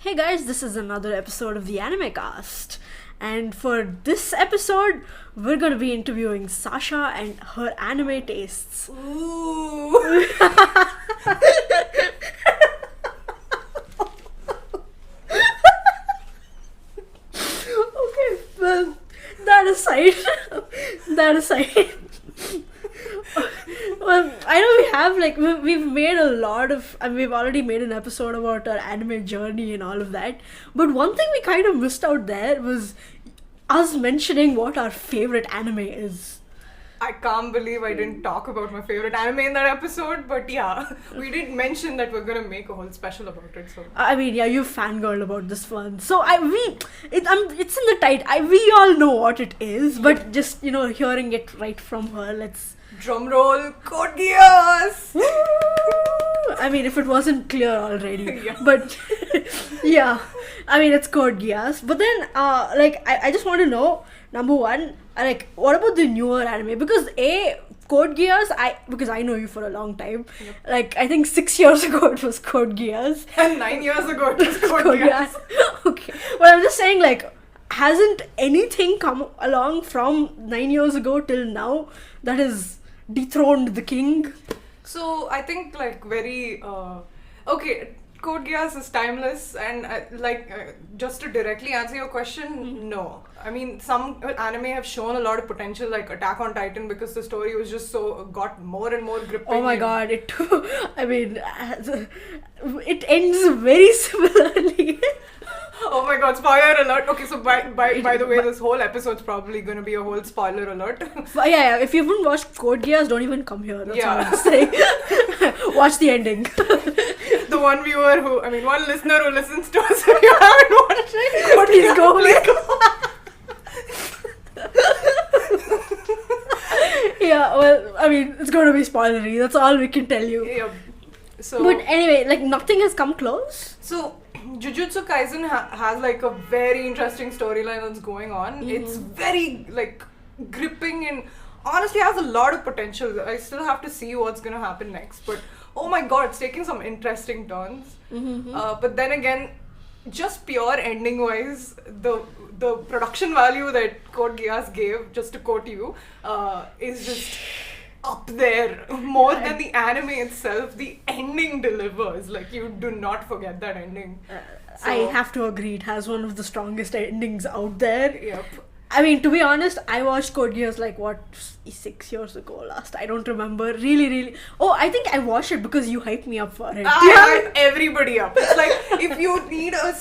Hey guys, this is another episode of the Anime Cast. And for this episode, we're gonna be interviewing Sasha and her anime tastes. Ooh. Okay, well, that aside, well, I know we have we've made a lot of, and we've already made an episode about our anime journey and all of that. But one thing we kind of missed out there was us mentioning what our favorite anime is. I can't believe I didn't talk about my favorite anime in that episode, but yeah, we did mention that we're gonna make a whole special about it. So I mean, yeah, you fangirled about this one, so it's in the title. We all know what it is, but just hearing it right from her, let's drum roll, Code Geass. I mean, if it wasn't clear already, Yeah. But yeah, I mean, it's Code Geass. But then, I just want to know, number one, what about the newer anime? Because Code Geass, because I know you for a long time. Yep. I think 6 years ago it was Code Geass. And 9 years ago it was Code Geass. Okay, well, I'm just saying, hasn't anything come along from 9 years ago till now that has dethroned the king? So I think very okay. Code Geass is timeless, and just to directly answer your question, no. I mean, some anime have shown a lot of potential, like Attack on Titan, because the story was just got more and more gripping. Oh my god, it too. I mean, it ends very similarly. Oh my god, spoiler alert. Okay, so by the way, this whole episode's probably gonna be a whole spoiler alert. But yeah, if you haven't watched Code Geass, don't even come here. That's all Yeah. I'm saying. Watch the ending. The one one listener who listens to us, if you haven't watched it, Please go. Yeah, well, I mean, it's gonna be spoilery. That's all we can tell you. Yeah. So, But anyway, nothing has come close. So, Jujutsu Kaisen has a very interesting storyline that's going on. Mm-hmm. It's very gripping and honestly has a lot of potential. I still have to see what's gonna happen next, but oh my god, it's taking some interesting turns. Mm-hmm. But then again, just pure ending wise, the production value that Code Geass gave, just to quote you, is just up there. More than the anime itself, the ending delivers. You do not forget that ending. I have to agree, it has one of the strongest endings out there. Yep. I mean, to be honest, I watched Code Geass 6 years ago last. I don't remember. Really. Oh, I think I watched it because you hyped me up for it. I hype everybody up. It's if you need a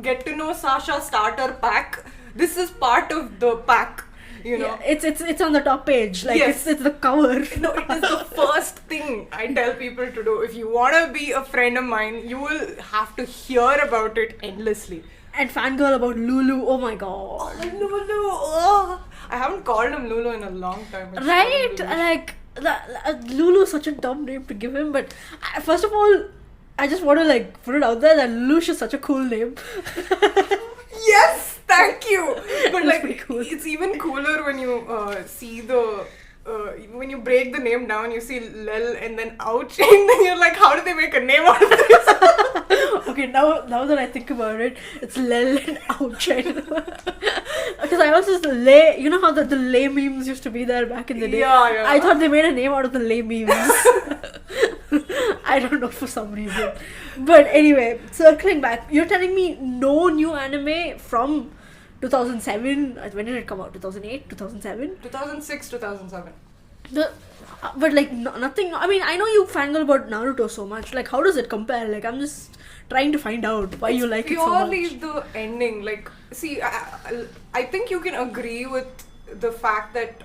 get to know Sasha starter pack, this is part of the pack. Yeah, it's on the top page. Yes. It's the cover. No, it is the first thing I tell people to do. If you want to be a friend of mine, you will have to hear about it endlessly. And fangirl about Lulu. Oh my god. Oh, Lulu. Oh. I haven't called him Lulu in a long time. It's Right? Lulu is such a dumb name to give him, but first of all, I just want to put it out there that Lelouch is such a cool name. Yes, thank you. But That's pretty cool. It's even cooler when you see when you break the name down, you see Lel and then ouch, and then you're like, how did they make a name out of this? Okay, now that I think about it, it's Lel and ouch. Because I also used to lay, you know how the lay memes used to be there back in the day? Yeah. I thought they made a name out of the lay memes. I don't know, for some reason. But anyway, circling back, you're telling me no new anime from 2007? When did it come out? 2008? 2007? 2006, 2007. But nothing. I mean, I know you fangirl about Naruto so much. How does it compare? I'm just trying to find out why you like it so much. Purely the ending. See, I think you can agree with the fact that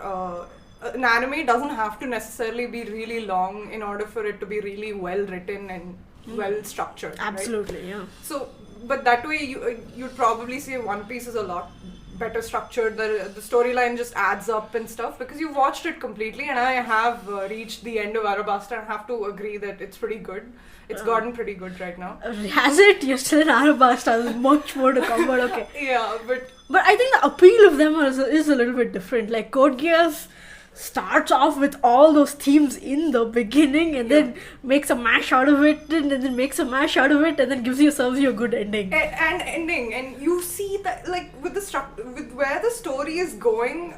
an anime doesn't have to necessarily be really long in order for it to be really well written and well structured. Absolutely, right? yeah. So, but that way you'd probably say One Piece is a lot better structured. The storyline just adds up and stuff because you've watched it completely, and I have reached the end of Arabasta and have to agree that it's pretty good. It's gotten pretty good right now. Has it? You're still in Arabasta. There's much more to come, but okay. Yeah, but I think the appeal of them is a little bit different. Code Geass starts off with all those themes in the beginning and then makes a mash out of it and then makes a mash out of it and then serves you a good ending. And ending, and you see that like with with where the story is going.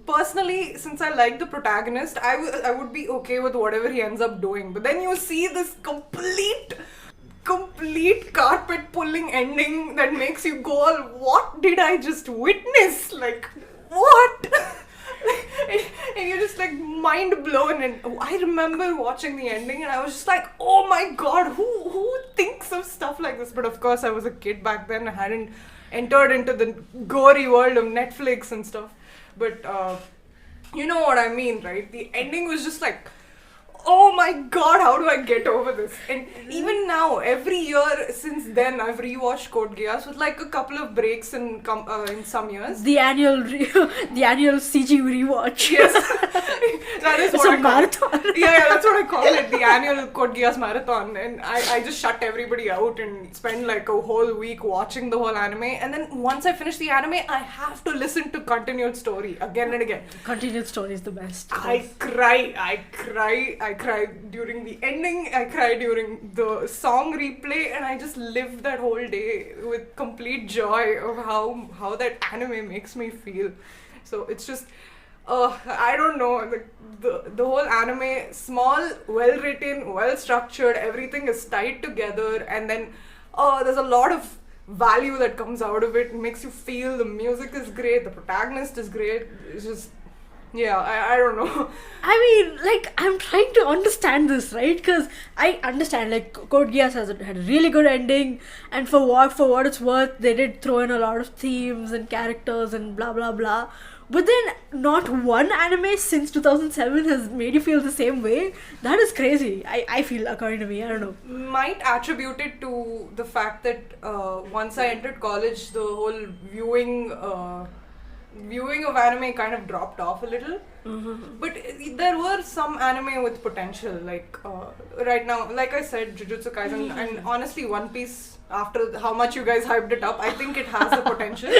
Personally, since I like the protagonist, I would be okay with whatever he ends up doing. But then you see this complete carpet pulling ending that makes you go, all, what did I just witness? Like, what? And you're just like mind blown. And I remember watching the ending and I was just like, oh my god, who thinks of stuff like this? But of course I was a kid back then. I hadn't entered into the gory world of Netflix and stuff. But you know what I mean, right? The ending was just like, oh my god, how do I get over this? And even now, every year since then, I've rewatched Code Geass with like a couple of breaks in some years. The annual CG rewatch. Yes, that is it's what a marathon. Yeah, that's what I call it, the annual Code Geass marathon. And I just shut everybody out and spend like a whole week watching the whole anime. And then once I finish the anime, I have to listen to continued story again and again. Continued story is the best. I cry during the ending, I cry during the song replay, and I just live that whole day with complete joy of how that anime makes me feel. So it's just, I don't know, the whole anime, small, well written, well structured, everything is tied together, and then there's a lot of value that comes out of it. It makes you feel, the music is great, the protagonist is great. It's just, yeah, I don't know. I mean, like, I'm trying to understand this, right? Because I understand, like, Code Geass had a really good ending, and for what it's worth, they did throw in a lot of themes and characters and blah blah blah. But then, not one anime since 2007 has made you feel the same way. That is crazy. I feel, according to me, I don't know. Might attribute it to the fact that once I entered college, the whole viewing of anime kind of dropped off a little. Mm-hmm. But there were some anime with potential, like right now, like I said, Jujutsu Kaisen, and honestly One Piece, after how much you guys hyped it up, I think it has the potential.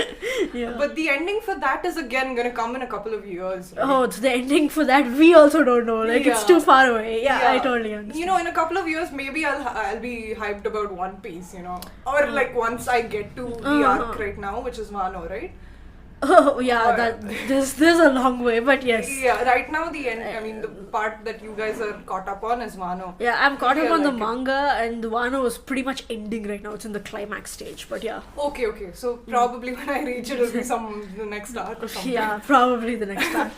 Yeah. But the ending for that is again gonna come in a couple of years, right? Oh, it's the ending for that we also don't know. Like, it's too far away. Yeah, I totally understand. You know, in a couple of years, maybe I'll be hyped about One Piece, you know, or like once I get to the arc right now, which is Wano, right? Oh yeah, there's a long way, but yes. Yeah, right now the end. I mean, the part that you guys are caught up on is Wano. Yeah, I'm caught up on the like manga, and the Wano is pretty much ending right now. It's in the climax stage, but yeah. Okay. So probably when I reach it, it'll be the next arc or something. Yeah, probably the next arc.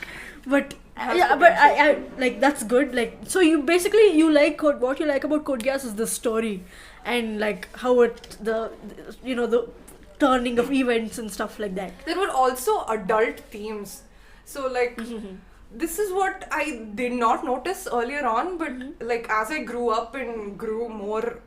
But yeah, but I like, that's good. Like, so you like what you like about Code Geass is the story, and like how the turning of events and stuff like that. There were also adult themes. So like, this is what I did not notice earlier on, but like as I grew up and grew more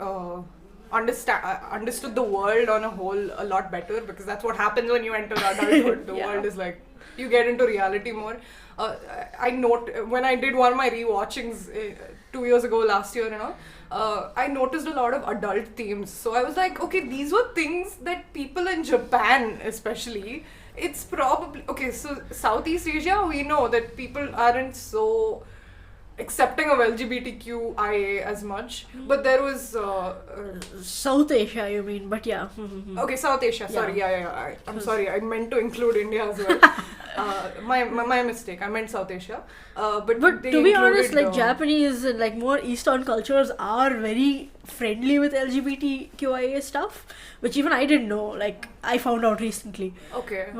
understood the world on a whole a lot better, because that's what happens when you enter adulthood. The world is like, you get into reality more. When I did one of my rewatchings 2 years ago, last year, I noticed a lot of adult themes. So I was like, okay, these were things that people in Japan especially, it's probably, okay, so Southeast Asia, we know that people aren't so accepting of LGBTQIA as much, but there was South Asia, you mean? But yeah. Okay, South Asia. Sorry, I'm sorry. I meant to include India as well. My mistake. I meant South Asia. But to be honest, like Japanese and like more Eastern cultures are very friendly with LGBTQIA stuff, which even I didn't know. Like, I found out recently. Okay,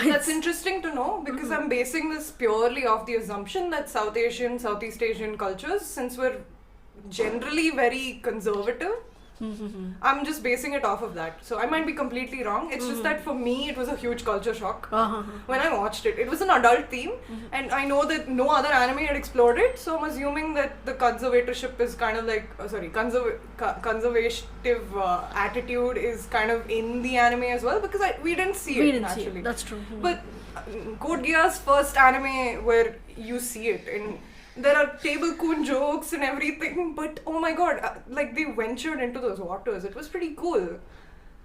that's interesting to know, because I'm basing this purely off the assumption that Southeast Asian cultures, since we're generally very conservative, I'm just basing it off of that. So I might be completely wrong. It's just that for me, it was a huge culture shock when I watched it. It was an adult theme, and I know that no other anime had explored it. So I'm assuming that the conservatorship is kind of like, conservative attitude is kind of in the anime as well, because we didn't see it naturally. That's true. But Code Geass first anime where you see it, and there are table-kun jokes and everything, but oh my god, like they ventured into those waters. It was pretty cool.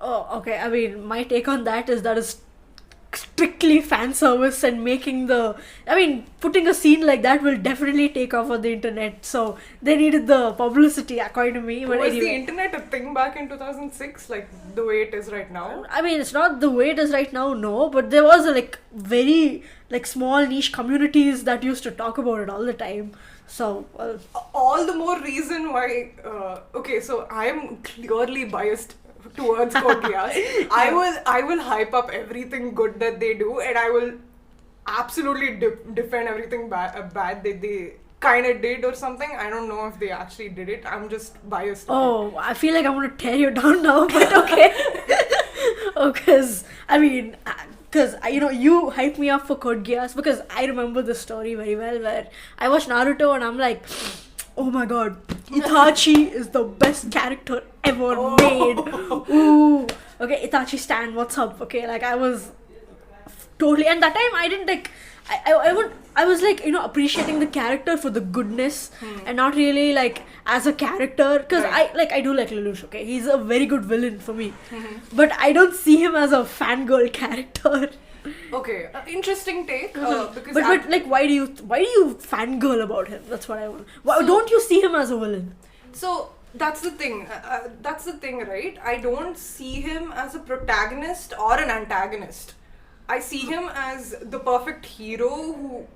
Oh, okay. I mean, my take on that is strictly fan service and making putting a scene like that will definitely take off on the internet. So they needed the publicity, according to me. But Was anyway, the internet a thing back in 2006, like the way it is right now? I mean, it's not the way it is right now, no, but there was a very small niche communities that used to talk about it all the time. So, All the more reason why. Okay, so I am clearly biased towards Code Geass. I will hype up everything good that they do, and I will absolutely defend everything bad that they kind of did or something. I don't know if they actually did it. I'm just biased. Oh, I feel like I'm gonna tear you down now, but okay. Because you hyped me up for Code Geass, because I remember the story very well, where I watched Naruto and I'm like, oh my god, Itachi is the best character ever made. Ooh. Okay, Itachi stan, what's up? Okay, I was totally, and that time I didn't I was appreciating the character for the goodness and not really as a character, because I do like Lelouch. Okay, he's a very good villain for me, but I don't see him as a fangirl character. Okay, interesting take. Because but why do you fangirl about him? That's what I want. Why don't you see him as a villain? So that's the thing. That's the thing, right? I don't see him as a protagonist or an antagonist. I see him as the perfect hero who.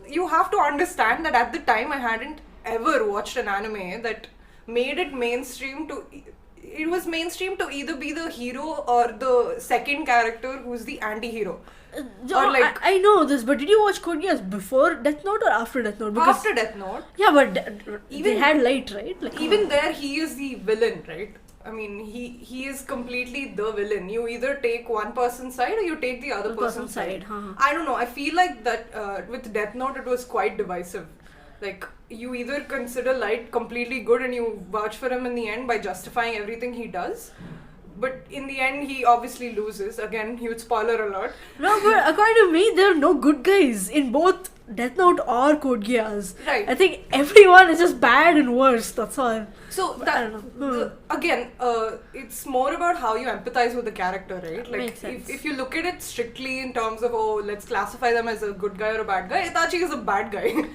You have to understand that at the time I hadn't ever watched an anime that made it mainstream to. It was mainstream to either be the hero or the second character who's the anti-hero. I know this, but did you watch Code Geass before Death Note or after Death Note? Because, after Death Note. Yeah, but they had light, right? Even there, he is the villain, right? I mean, he is completely the villain. You either take one person's side or you take the other person's side. I don't know. I feel like that with Death Note, it was quite divisive. You either consider Light completely good and you vouch for him in the end by justifying everything he does. But in the end, he obviously loses. Again, huge spoiler alert. No, but according to me, there are no good guys in both Death Note or Code Geass. Right. I think everyone is just bad and worse. That's all. So I don't know. Again, it's more about how you empathize with the character, right? Makes sense. If you look at it strictly in terms of let's classify them as a good guy or a bad guy, Itachi is a bad guy.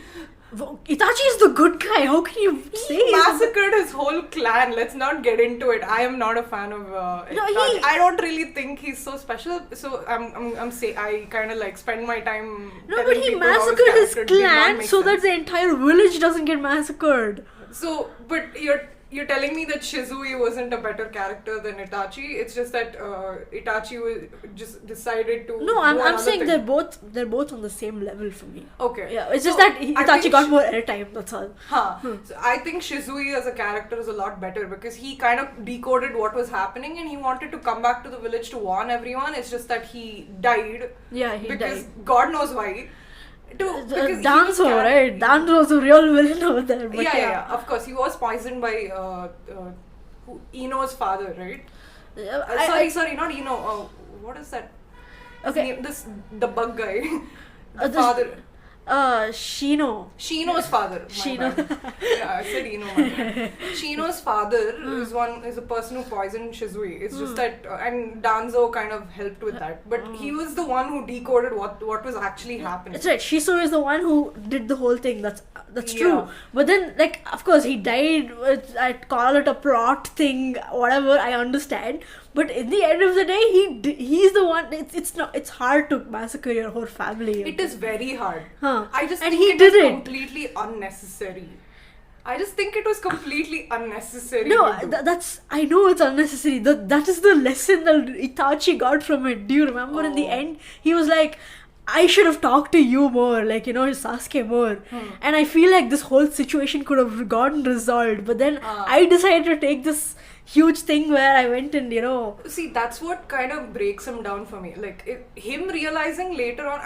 Itachi is the good guy. How can you say he massacred his whole clan? Let's not get into it. I am not a fan of Itachi. I don't really think he's so special. So I kind of spend my time. No, but he massacred his clan so that the entire village doesn't get massacred. So, but you're telling me that Shizui wasn't a better character than Itachi. It's just that Itachi just decided to. No, I'm saying they're both on the same level for me. Okay. Yeah, it's just that Itachi got more airtime. That's all. So I think Shizui as a character is a lot better because he kind of decoded what was happening and he wanted to come back to the village to warn everyone. It's just that he died. Yeah, he because died. God knows why. Danzo, right? Danzo was a real villain over there. But yeah, of course. He was poisoned by Ino's father, right? Sorry, not Ino. What is that? Okay. The bug guy. The father. Shino's father. Shino. Yeah, I said Ino. Shino's father is a person who poisoned Shizui. It's just that, and Danzo kind of helped with that. But he was the one who decoded what was actually happening. That's right. Shiso is the one who did the whole thing. That's true. But then, of course, he died. I'd call it a plot thing, whatever. I understand. But in the end of the day, he's the one. It's hard to massacre your whole family. It is very hard. I just and think he it did was completely unnecessary. I just think it was completely unnecessary. No, I know it's unnecessary. That is the lesson that Itachi got from it. Do you remember in the end? He was like, I should have talked to you more, Sasuke more. And I feel like this whole situation could have gotten resolved. But then I decided to take this huge thing where I went and, See, that's what kind of breaks him down for me. Him realizing later on,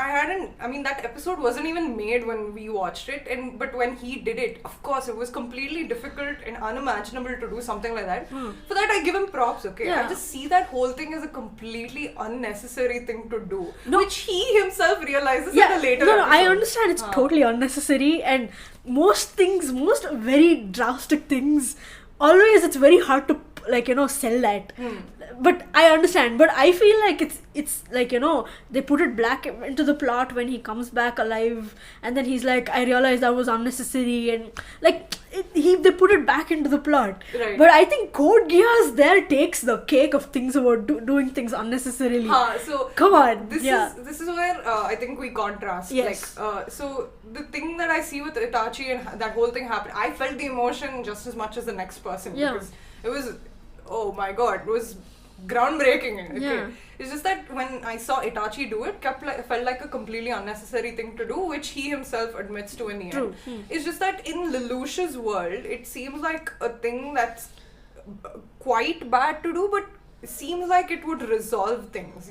that episode wasn't even made when we watched it. But when he did it, of course, it was completely difficult and unimaginable to do something like that. For that, I give him props, okay? Yeah. I just see that whole thing as a completely unnecessary thing to do. Which he himself realizes in a later episode. I understand it's totally unnecessary. And most very drastic things, always it's very hard to like, sell that. But I understand. But I feel like it's like, they put it black into the plot when he comes back alive, and then he's like, I realized that was unnecessary, and like they put it back into the plot. Right. But I think Code Geass there takes the cake of things about doing things unnecessarily. So come on. This is where I think we contrast. Yes. Like, so the thing that I see with Itachi and that whole thing happened, I felt the emotion just as much as the next person. Yeah. Because it was, oh my god, it was groundbreaking. Okay. Yeah. It's just that when I saw Itachi do it, felt like a completely unnecessary thing to do, which he himself admits to in the True. end. It's just that in Lelouch's world, it seems like a thing that's quite bad to do, but it seems like it would resolve things.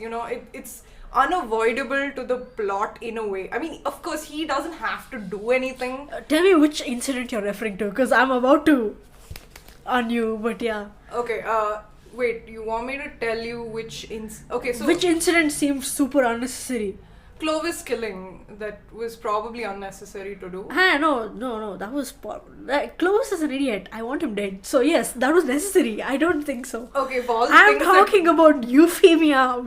It's unavoidable to the plot in a way. I mean, of course, he doesn't have to do anything. Tell me which incident you're referring to, because I'm about to on you, but yeah. Okay, wait, you want me to tell you which okay, so which incident seems super unnecessary? Clovis killing, that was probably unnecessary to do. No, that was Clovis is an idiot. I want him dead. So yes, that was necessary. I don't think so. Okay, of all the I'm things talking about Euphemia,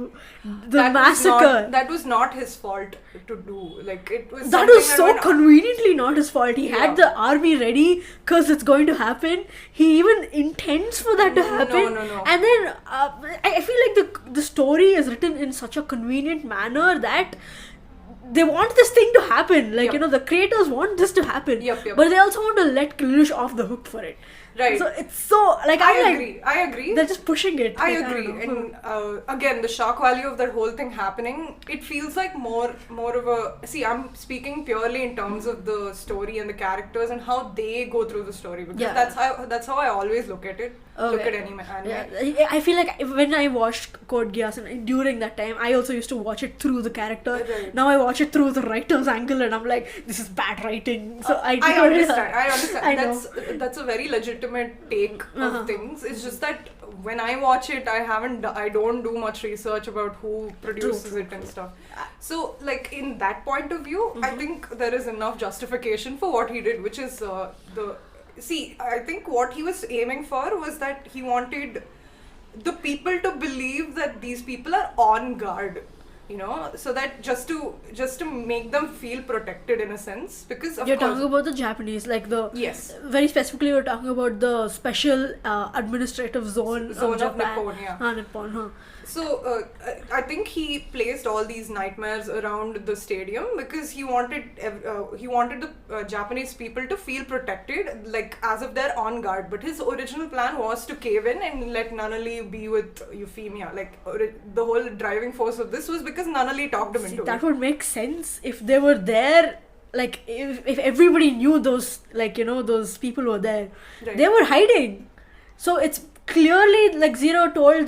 the massacre. That was not his fault to do. Like, it was That was so conveniently not his fault. He had the army ready because it's going to happen. He even intends for that to happen. No. And then I feel like the story is written in such a convenient manner that they want this thing to happen. Like, the creators want this to happen. Yep. But they also want to let Lelouch off the hook for it. Right. So it's so, like, I agree. They're just pushing it. I like, agree. don't know. And again, the shock value of that whole thing happening, it feels like more of a... See, I'm speaking purely in terms of the story and the characters and how they go through the story. Because that's how I always look at it. Okay. Look at anime. Yeah. I feel like when I watched Code Geass, and during that time, I also used to watch it through the character. Right. Now I watch it through the writer's angle, and I'm like, this is bad writing. So I understand. I know. That's a very legitimate take of things. It's just that when I watch it, I don't do much research about who produces it and stuff. So, like, in that point of view, I think there is enough justification for what he did, which is See, I think what he was aiming for was that he wanted the people to believe that these people are on guard, so that just to make them feel protected in a sense, because you're talking about the Japanese, like yes, very specifically we're talking about the special administrative zone of Japan. Nippon. So I think he placed all these nightmares around the stadium because he wanted the Japanese people to feel protected, like as if they're on guard. But his original plan was to cave in and let Nunnally be with Euphemia. Like, the whole driving force of this was because Nunnally talked him into it. That would make sense if they were there. Like, if everybody knew those, like, those people were there. Right. They were hiding. So it's clearly, like, Zero told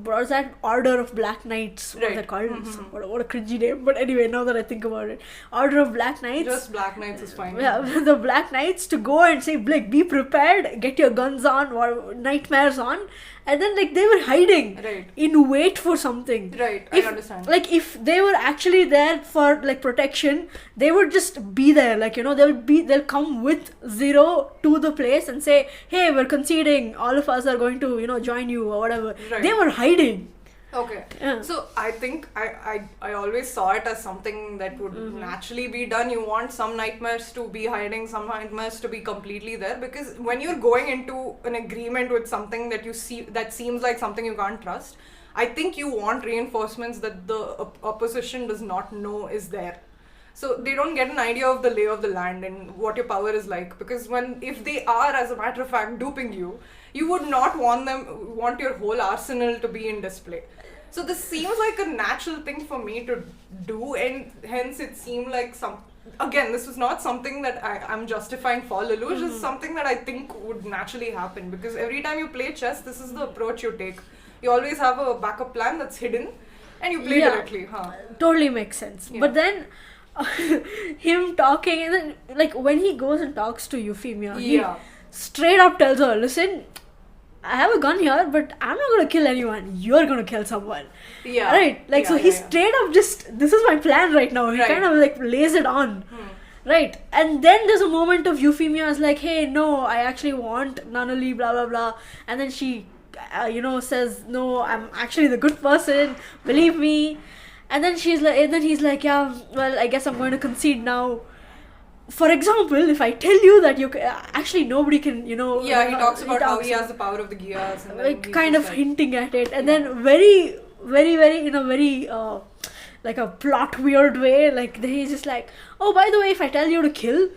what was that, Order of Black Knights, what they called. What a cringy name. But anyway, now that I think about it, Order of Black Knights. Just Black Knights is fine. Yeah, the Black Knights to go and say, like, be prepared, get your guns on, or nightmares on. And then, like, they were hiding in wait for something. Right, I understand. Like, if they were actually there for, like, protection, they would just be there. Like, they'll come with Zero to the place and say, hey, we're conceding, all of us are going to, join you or whatever. Right. They were hiding. Okay. Yeah. So I think I always saw it as something that would naturally be done. You want some nightmares to be hiding, some nightmares to be completely there, because when you're going into an agreement with something that you see that seems like something you can't trust, I think you want reinforcements that the opposition does not know is there. So they don't get an idea of the lay of the land and what your power is like, because if they are, as a matter of fact, duping you, you would not want your whole arsenal to be in display. So this seems like a natural thing for me to do, and hence it seemed like again, this is not something that I'm justifying for Lelouch. This is something that I think would naturally happen, because every time you play chess, this is the approach you take. You always have a backup plan that's hidden, and you play directly. Totally makes sense. Yeah. But then him talking, and then, like, when he goes and talks to Euphemia, he straight up tells her, listen, I have a gun here, but I'm not going to kill anyone. You're going to kill someone. Yeah. Right? Like, so he straight up just, this is my plan right now. He kind of, like, lays it on. Right? And then there's a moment of Euphemia is like, hey, no, I actually want Nunnally, blah, blah, blah. And then she says, no, I'm actually the good person, believe me. And then he's like, yeah, well, I guess I'm going to concede now. For example, if I tell you that actually nobody can, Yeah, he talks about how he has the power of the Geass. And then kind of hinting at it. And then very, very, very, in a very, like a plot weird way, like he's just like, oh, by the way, if I tell you to kill,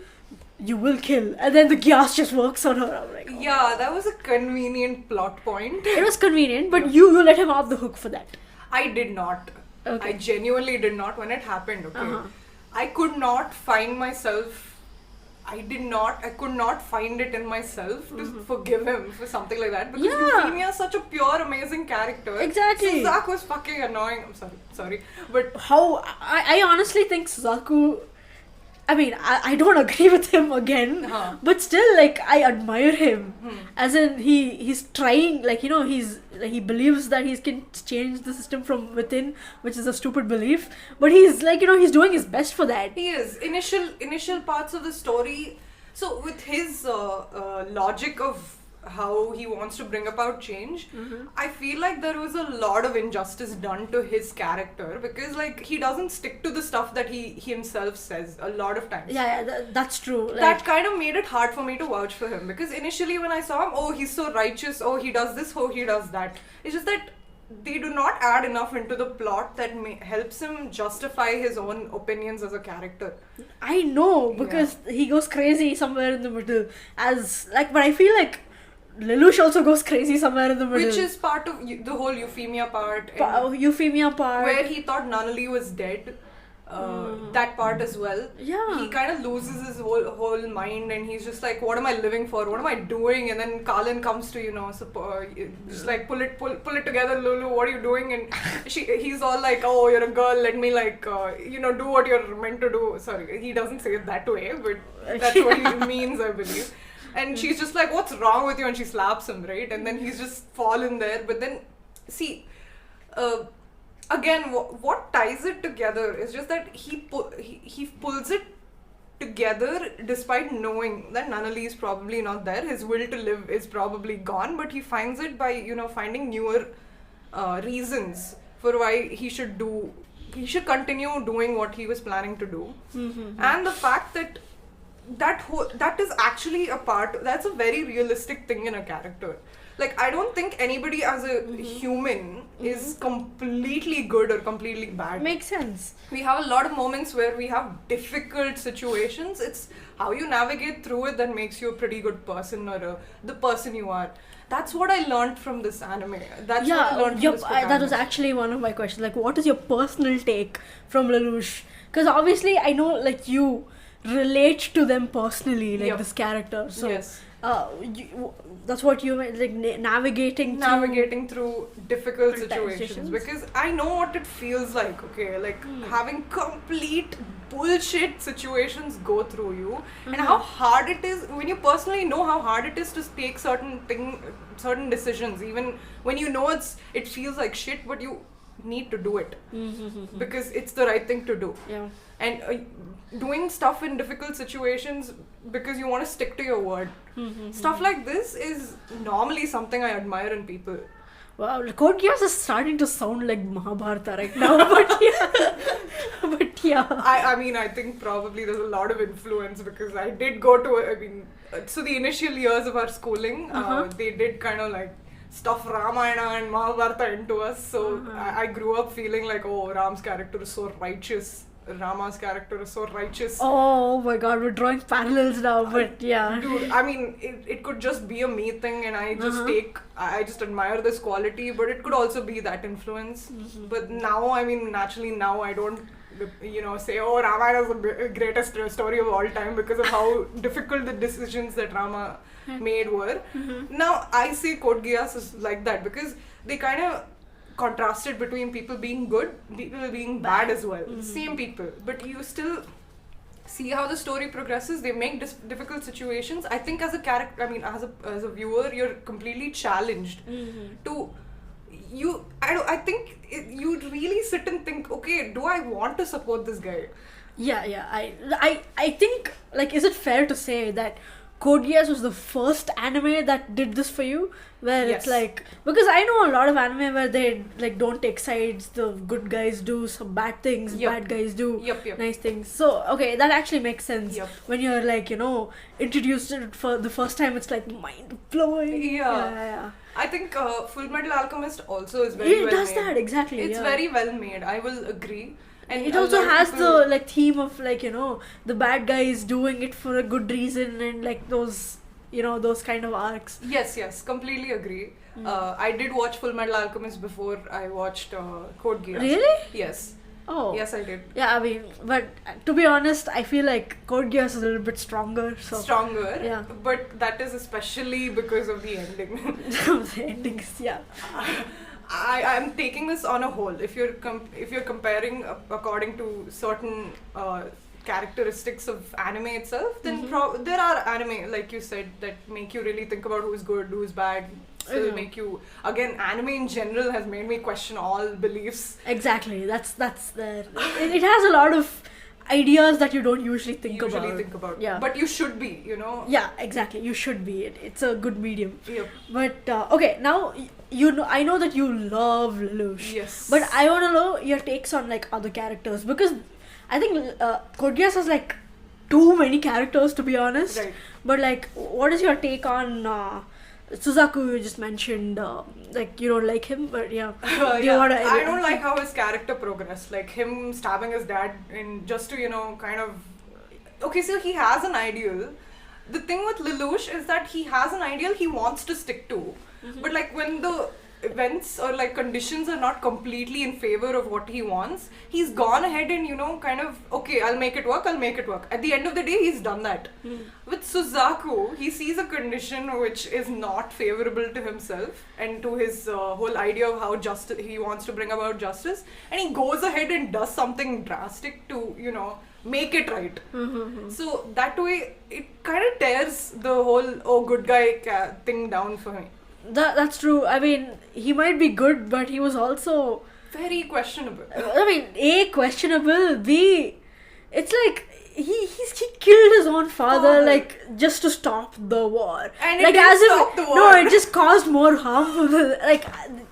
you will kill. And then the Geass just works on her. I'm like, oh. Yeah, that was a convenient plot point. It was convenient, but you let him off the hook for that. I did not. Okay. I genuinely did not when it happened, okay? Uh-huh. I could not find myself, I could not find it in myself to forgive him for something like that. Because Euphemia is such a pure, amazing character. Exactly. Suzaku was fucking annoying. I'm sorry. But I honestly think Suzaku, I mean, I don't agree with him again, but still, like, I admire him. As in, he's trying, like, he believes that he can change the system from within, which is a stupid belief. But he's, like, he's doing his best for that. He is. Initial parts of the story, so with his logic of how he wants to bring about change, I feel like there was a lot of injustice done to his character because like he doesn't stick to the stuff that he himself says a lot of times. Yeah, that's true. That kind of made it hard for me to vouch for him because initially when I saw him, oh, he's so righteous, oh, he does this, oh, he does that. It's just that they do not add enough into the plot that helps him justify his own opinions as a character. I know, because he goes crazy somewhere in the middle. But I feel like Lelouch also goes crazy somewhere in the middle. Which is part of the whole Euphemia part. Euphemia part. Where he thought Nunnally was dead. That part as well. Yeah. He kind of loses his whole mind and he's just like, what am I living for? What am I doing? And then Kalin comes to, just like pull it together, Lulu, what are you doing? And he's all like, oh, you're a girl, let me like, do what you're meant to do. Sorry, he doesn't say it that way, but that's what he means, I believe. And she's just like, what's wrong with you? And she slaps him, right? And then he's just fallen there. But then, see, again, what ties it together is just that he pulls it together despite knowing that Nunnally is probably not there. His will to live is probably gone. But he finds it by, finding newer reasons for why he should continue doing what he was planning to do. And the fact that is actually that's a very realistic thing in a character. Like, I don't think anybody as a human is completely good or completely bad. Makes sense. We have a lot of moments where we have difficult situations. It's how you navigate through it that makes you a pretty good person or the person you are. That's what I learned from this anime. That's what I learned from this that was actually one of my questions. Like, what is your personal take from Lelouch? Because obviously, I know, like, you relate to them personally, like this character. So, yes. That's what you meant, like navigating through difficult situations. Because I know what it feels like, okay? Like having complete bullshit situations go through you, and how hard it is when you personally know how hard it is to take certain decisions, even when you know it feels like shit, but you need to do it because it's the right thing to do. Yeah. And doing stuff in difficult situations because you want to stick to your word. Stuff like this is normally something I admire in people. Wow, Code Geass is starting to sound like Mahabharata right now, but yeah. I mean, I think probably there's a lot of influence because I did go to, so the initial years of our schooling, they did kind of like stuff Ramayana and Mahabharata into us. So I grew up feeling like, oh, Ram's character is so righteous. Rama's character is so righteous. Oh my god, we're drawing parallels now, but yeah. Dude, I mean, it could just be a me thing and I just admire this quality, but it could also be that influence. But now, I mean, naturally now I don't, say, oh, Ramayana is the greatest story of all time because of how difficult the decisions that Rama made were. Now, I say Code Geass is like that because they kind of contrasted between people being good, people being bad as well. Same people, but you still see how the story progresses. They make difficult situations. I think as a character, as a viewer, you're completely challenged to you. I think you'd really sit and think, okay, do I want to support this guy? Yeah. I think, like, is it fair to say that Code Geass was the first anime that did this for you, where Yes. it's like, because I know a lot of anime where they like don't take sides. The good guys do some bad things, Yep. bad guys do Yep. nice things. So okay, that actually makes sense. Yep. When you're like, introduced to it for the first time, it's like mind blowing. Yeah. I think Full Metal Alchemist also is very It well does made. that exactly. It's yeah. very well made. I will agree. And it a also lot of has people- the like theme of like the bad guys doing it for a good reason and like those those kind of arcs. Yes, completely agree. I did watch Full Metal Alchemist before I watched Code Geass. Really? Yes. Oh. Yes, I did. Yeah, I mean, but to be honest, I feel like Code Geass is a little bit stronger. So Stronger. Yeah. But that is especially because of the ending. the endings, yeah. I'm taking this on a whole. If you're comparing according to certain characteristics of anime itself, then there are anime, like you said, that make you really think about who's good, who's bad. Still make you, again, anime in general has made me question all beliefs. Exactly. That's there. It has a lot of ideas that you don't usually think about. Yeah. But you should be, Yeah, exactly. You should be. It's a good medium. Yep. But okay, now I know that you love Lelouch. Yes. But I want to know your takes on like other characters, because I think Code Geass has like too many characters, to be honest. Right. But like, what is your take on Suzaku? You just mentioned like you don't like him, but yeah. Do you wanna- I don't like how his character progressed. Like him stabbing his dad in just to kind of. Okay, so he has an ideal. The thing with Lelouch is that he has an ideal he wants to stick to, but like when the events or like conditions are not completely in favor of what he wants, he's gone ahead and kind of, okay, I'll make it work. At the end of the day, he's done that. With Suzaku, he sees a condition which is not favorable to himself and to his whole idea of how he wants to bring about justice, and he goes ahead and does something drastic to make it right. So that way it kind of tears the whole good guy thing down for me. That's true. I mean, he might be good, but he was also Very questionable. I mean, A, questionable, B, it's like he killed his own father like just to stop the war. And it like didn't as if stop the war. No, it just caused more harm. Like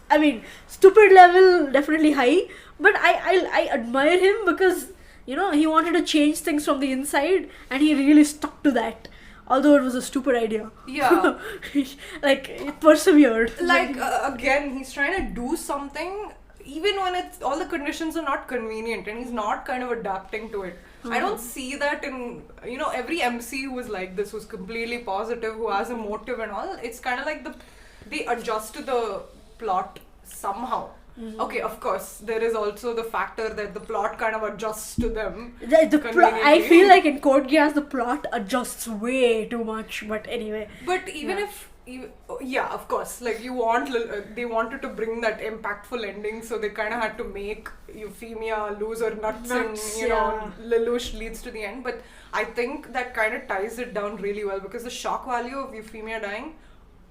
I mean, stupid level definitely high, but I admire him because he wanted to change things from the inside and he really stuck to that. Although it was a stupid idea. Yeah. Like, it persevered. Like, again, he's trying to do something even when all the conditions are not convenient and he's not kind of adapting to it. I don't see that in, every MC who is like this, who's completely positive, who has a motive and all. It's kind of like they adjust to the plot somehow. Okay, of course, there is also the factor that the plot kind of adjusts to them. I feel like in Code Geass the plot adjusts way too much, but anyway. But even if, of course, like they wanted to bring that impactful ending, so they kind of had to make Euphemia lose her nuts and, Lelouch leads to the end. But I think that kind of ties it down really well because the shock value of Euphemia dying,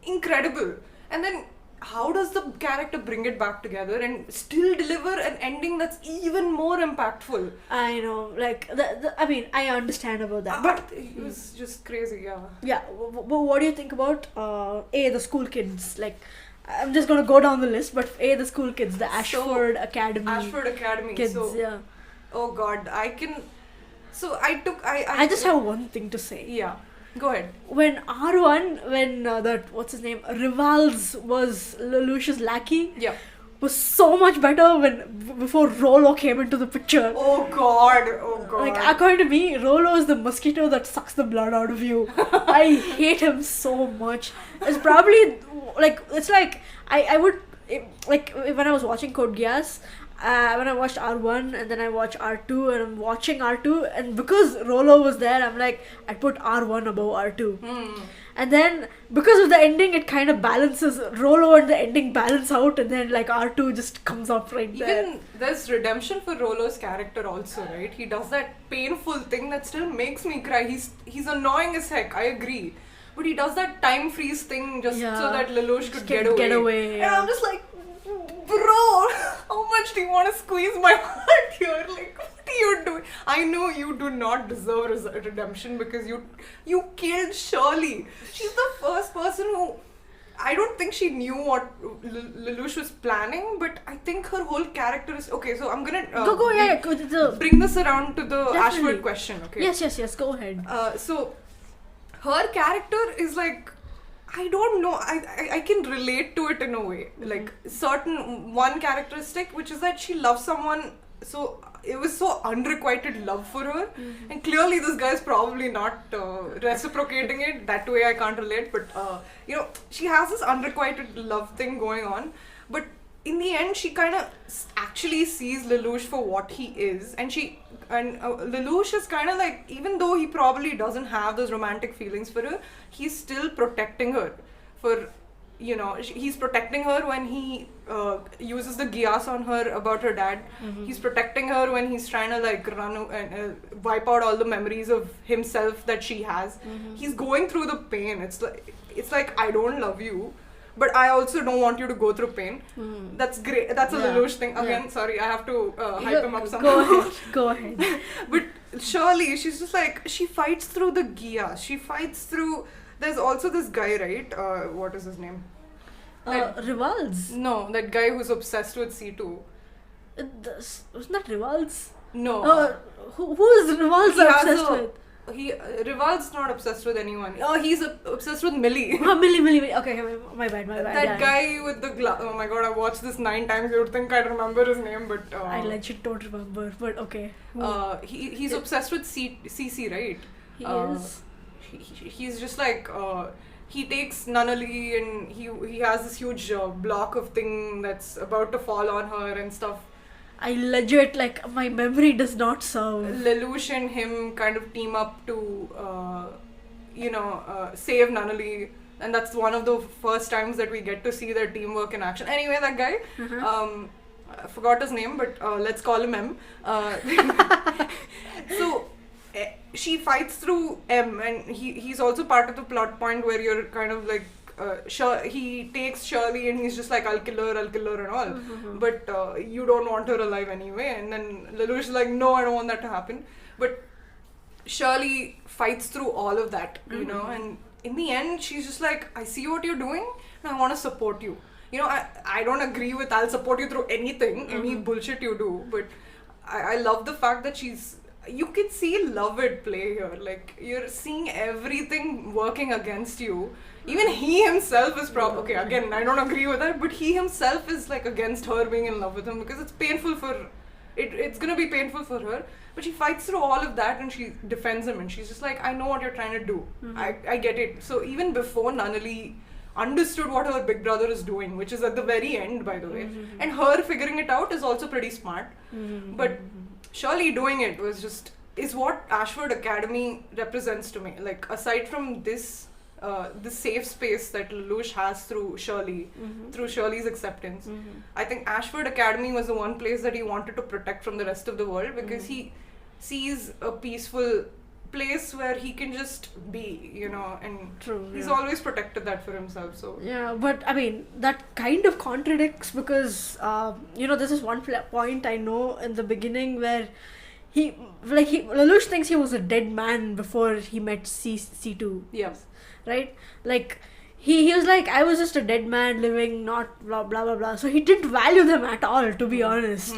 incredible. And then how does the character bring it back together and still deliver an ending that's even more impactful? I know, like, I mean, I understand about that. But it was just crazy, yeah. Yeah, but what do you think about, the school kids? Like, I'm just going to go down the list, but the school kids, the Ashford Academy. Ashford Academy. Kids, so, yeah. Oh God, I just have one thing to say. Yeah. Go ahead. When R1, what's his name, Rivals was Lelouch's lackey, was so much better before Rollo came into the picture. Oh God. Like, according to me, Rollo is the mosquito that sucks the blood out of you. I hate him so much. It's probably, like, it's like, I would, like, when I was watching Code Geass, when I watched R1 and then I watched R2 and I'm watching R2, and because Rollo was there, I'm like, I put R1 above R2. And then because of the ending, it kind of balances. Rollo and the ending balance out, and then like R2 just comes up right there. Even there's redemption for Rollo's character also, right? He does that painful thing that still makes me cry. He's annoying as heck, I agree. But he does that time freeze thing just so that Lelouch could get away. And I'm just like, bro, how much do you want to squeeze my heart here? Like, are you doing? I know you do not deserve redemption because you killed Shirley. She's the first person who. I don't think she knew what Lelouch was planning, but I think her whole character is okay. So I'm gonna bring this around to the Ashford question. Okay. Yes. Go ahead. So her character is like, I don't know. I can relate to it in a way. Like certain one characteristic, which is that she loves someone. So it was so unrequited love for her, and clearly this guy is probably not reciprocating it. That way I can't relate. But she has this unrequited love thing going on. But in the end, she kind of actually sees Lelouch for what he is, and Lelouch is kind of like, even though he probably doesn't have those romantic feelings for her, he's still protecting her. He's protecting her when he uses the Geass on her about her dad. He's protecting her when he's trying to like run and wipe out all the memories of himself that she has. He's going through the pain. It's like I don't love you, but I also don't want you to go through pain. That's great. That's a Lelouch thing. Again, sorry, I have to hype him up somehow. Go ahead. But Shirley, she's just like, she fights through the Geass. She fights through. There's also this guy, right? What is his name? Rivals. No, that guy who's obsessed with C2. Wasn't that Rivals? No. Who is Rivals obsessed with? Rival's not obsessed with anyone. Oh, he's obsessed with Millie. Millie. Okay, my bad. That guy with the glass. Oh my god, I watched this 9 times. You would think I'd remember his name, but I legit don't remember. But okay. He's obsessed with CC, right? He is. He's just like he takes Nunnally and he has this huge block of thing that's about to fall on her and stuff. I legit, like, my memory does not serve. Lelouch and him kind of team up to, save Nunnally. And that's one of the first times that we get to see their teamwork in action. Anyway, that guy, I forgot his name, but let's call him M. So, she fights through M, and he's also part of the plot point where you're kind of like, he takes Shirley and he's just like, I'll kill her and all. But you don't want her alive anyway. And then Lelouch is like, no, I don't want that to happen. But Shirley fights through all of that, and in the end, she's just like, I see what you're doing and I want to support you. I don't agree with I'll support you through anything, any bullshit you do. But I love the fact that you can see love at play here. Like, you're seeing everything working against you. Even he himself is okay, again, I don't agree with that, but he himself is like against her being in love with him because it's painful it's gonna be painful for her. But she fights through all of that and she defends him and she's just like, I know what you're trying to do. I get it. So even before Nunnally understood what her big brother is doing, which is at the very end, by the way, and her figuring it out is also pretty smart. But Shirley doing it is what Ashford Academy represents to me. Like, aside from this safe space that Lelouch has through Shirley, through Shirley's acceptance, I think Ashford Academy was the one place that he wanted to protect from the rest of the world because he sees a peaceful place where he can just be, and he's always protected that for himself. So yeah, but I mean that kind of contradicts because this is one point I know in the beginning where Lelouch thinks he was a dead man before he met C2. Yes. Right? Like he was like, I was just a dead man living, not blah blah blah blah. So he didn't value them at all, to be honest.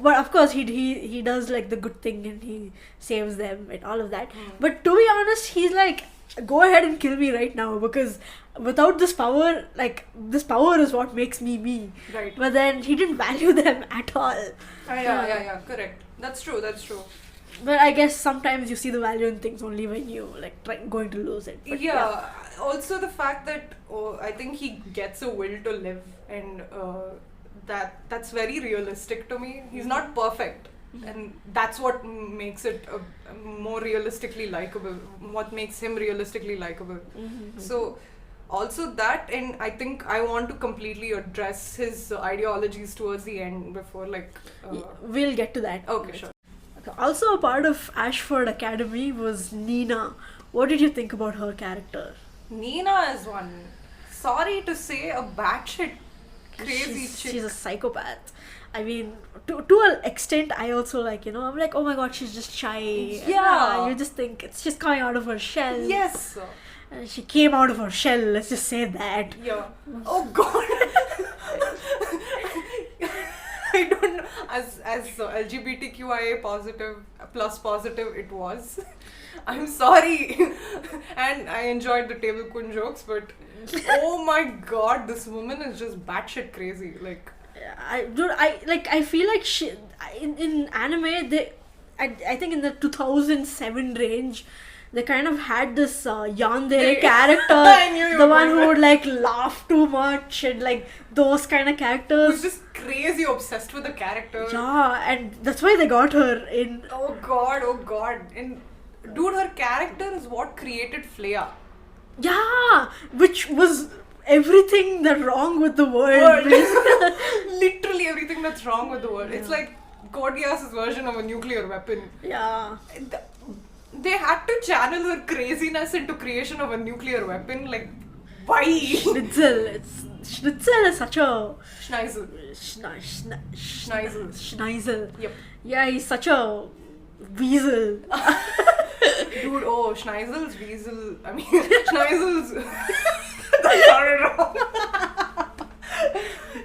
But of course he does like the good thing and he saves them and all of that. But to be honest, he's like, go ahead and kill me right now because without this power, like this power is what makes me. Right. But then he didn't value them at all. Yeah, correct. That's true. But I guess sometimes you see the value in things only when you like going to lose it. But yeah. Also the fact that I think he gets a will to live, and that's very realistic to me. He's not perfect, and that's what makes it more realistically likable. What makes him realistically likable. So also that, and I think I want to completely address his ideologies towards the end before we'll get to that. Okay, sure. Also, a part of Ashford Academy was Nina. What did you think about her character? Nina is one, sorry to say, a batshit crazy chick. She's a psychopath. I mean, to an extent, I also like, I'm like, oh my god, she's just shy. Yeah. You just think it's just coming out of her shell. Yes. And she came out of her shell, let's just say that. Yeah. Oh god. I don't know. As LGBTQIA plus positive it was. I'm sorry. And I enjoyed the table kun jokes, but oh my god, this woman is just batshit crazy. Like, I feel like in anime I think in the 2007 range they kind of had this yandere character, I knew you the were one going who would like laugh too much and like those kind of characters. who's just crazy obsessed with the character. Yeah, and that's why they got her in. Oh god. And dude, her character is what created Flea. Yeah, which was everything that's wrong with the world. Literally everything that's wrong with the world. It's like Code Geass' version of a nuclear weapon. Yeah. They had to channel her craziness into creation of a nuclear weapon. Like, why? Schnitzel is such a Schneisel. Schneisel. Schneisel. Yep. Yeah, he's such a weasel. Dude, oh, Schneisel's weasel. I mean, Schneisel's. That sounded wrong.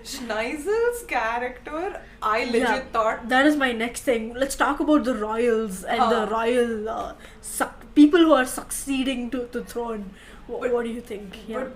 Schneisel's character, I legit thought. That is my next thing. Let's talk about the royals and the royal people who are succeeding to throne. What do you think? Yeah. But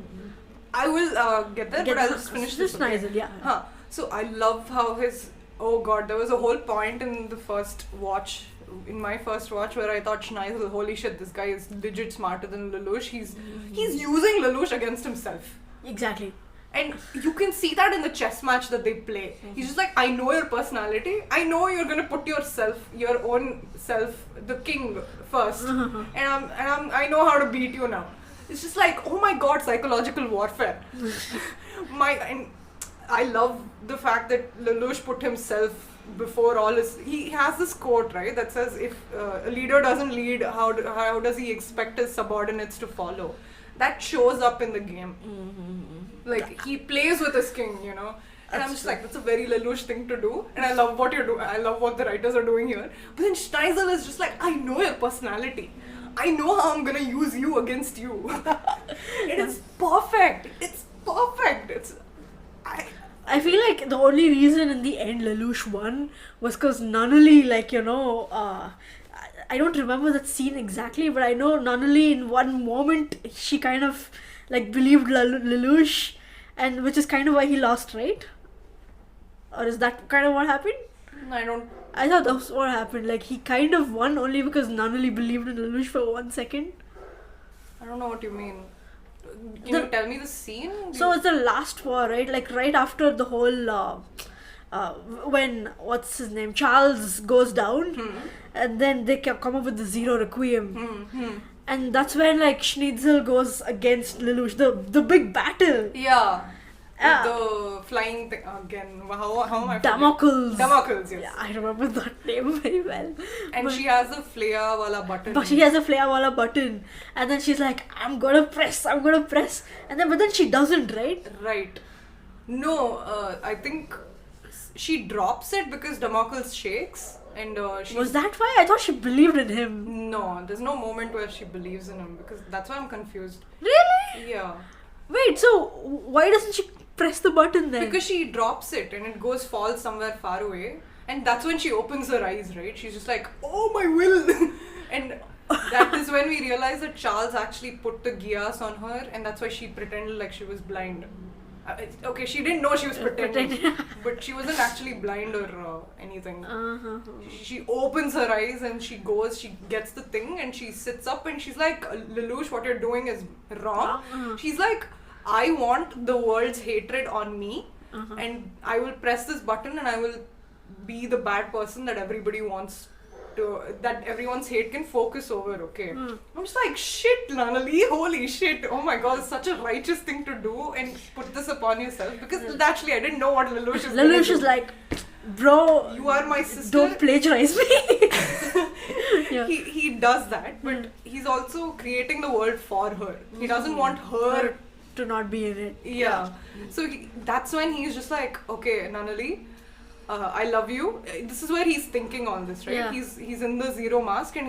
I will get there, but I'll just finish this. Schneisel, yeah. So I love how his. Oh god, there was a whole point in the first watch. In my first watch, where I thought Schneisel, holy shit, this guy is legit smarter than Lelouch. He's using Lelouch against himself. Exactly. And you can see that in the chess match that they play. He's just like, I know your personality. I know you're gonna put your own self, the king first, and I know how to beat you now. It's just like, oh my god, psychological warfare. And I love the fact that Lelouch put himself before all his. He has this quote, right, that says, if a leader doesn't lead, how does he expect his subordinates to follow? That shows up in the game. Like, he plays with his king, And I'm just like, that's a very Lelouch thing to do. And I love what you're doing. I love what the writers are doing here. But then Schneisel is just like, I know your personality. I know how I'm gonna use you against you. It is perfect. It's perfect. I feel like the only reason in the end Lelouch won was because Nunnally, I don't remember that scene exactly, but I know Nunnally in one moment she kind of believed Lelouch, and which is kind of why he lost, right? Or is that kind of what happened? I thought that was what happened. Like, he kind of won only because Nunnally believed in Lelouch for 1 second. I don't know what you mean. Can you tell me the scene? So it's the last war, right? Like, right after the whole when what's his name, Charles goes down, and then they come up with the Zero Requiem, and that's when Schnitzel goes against Lelouch, the big battle. Yeah. The flying thing again. How am I? Damocles, yes. Yeah, I remember that name very well. And she has a flare wala button. But she has a flare wala button, and then she's like, I'm gonna press, and then she doesn't, right? Right. No, I think she drops it because Damocles shakes, and was that why? I thought she believed in him. No, there's no moment where she believes in him, because that's why I'm confused. Really? Yeah. Wait, so why doesn't she press the button then? Because she drops it and it falls somewhere far away, and that's when she opens her eyes, right? She's just like, oh my will. And that is when we realize that Charles actually put the Geass on her, and that's why she pretended like she was blind. Okay, she didn't know she was pretending, but she wasn't actually blind or anything. She opens her eyes and she gets the thing, and she sits up and she's like, Lelouch, what you're doing is wrong. She's like, I want the world's hatred on me, and I will press this button and I will be the bad person that everybody wants to, that everyone's hate can focus over, okay? I'm just like, shit, Nunnally, holy shit, oh my god, it's such a righteous thing to do, and put this upon yourself, because actually I didn't know what Lelouch is doing. Lelouch is like, bro, you are my sister. Don't plagiarize me. Yeah. He does that, but he's also creating the world for her. He doesn't want her to not be in it. Yeah. So that's when he's just like, okay, Nanali, I love you. This is where he's thinking on this, right? Yeah. He's in the Zero mask, and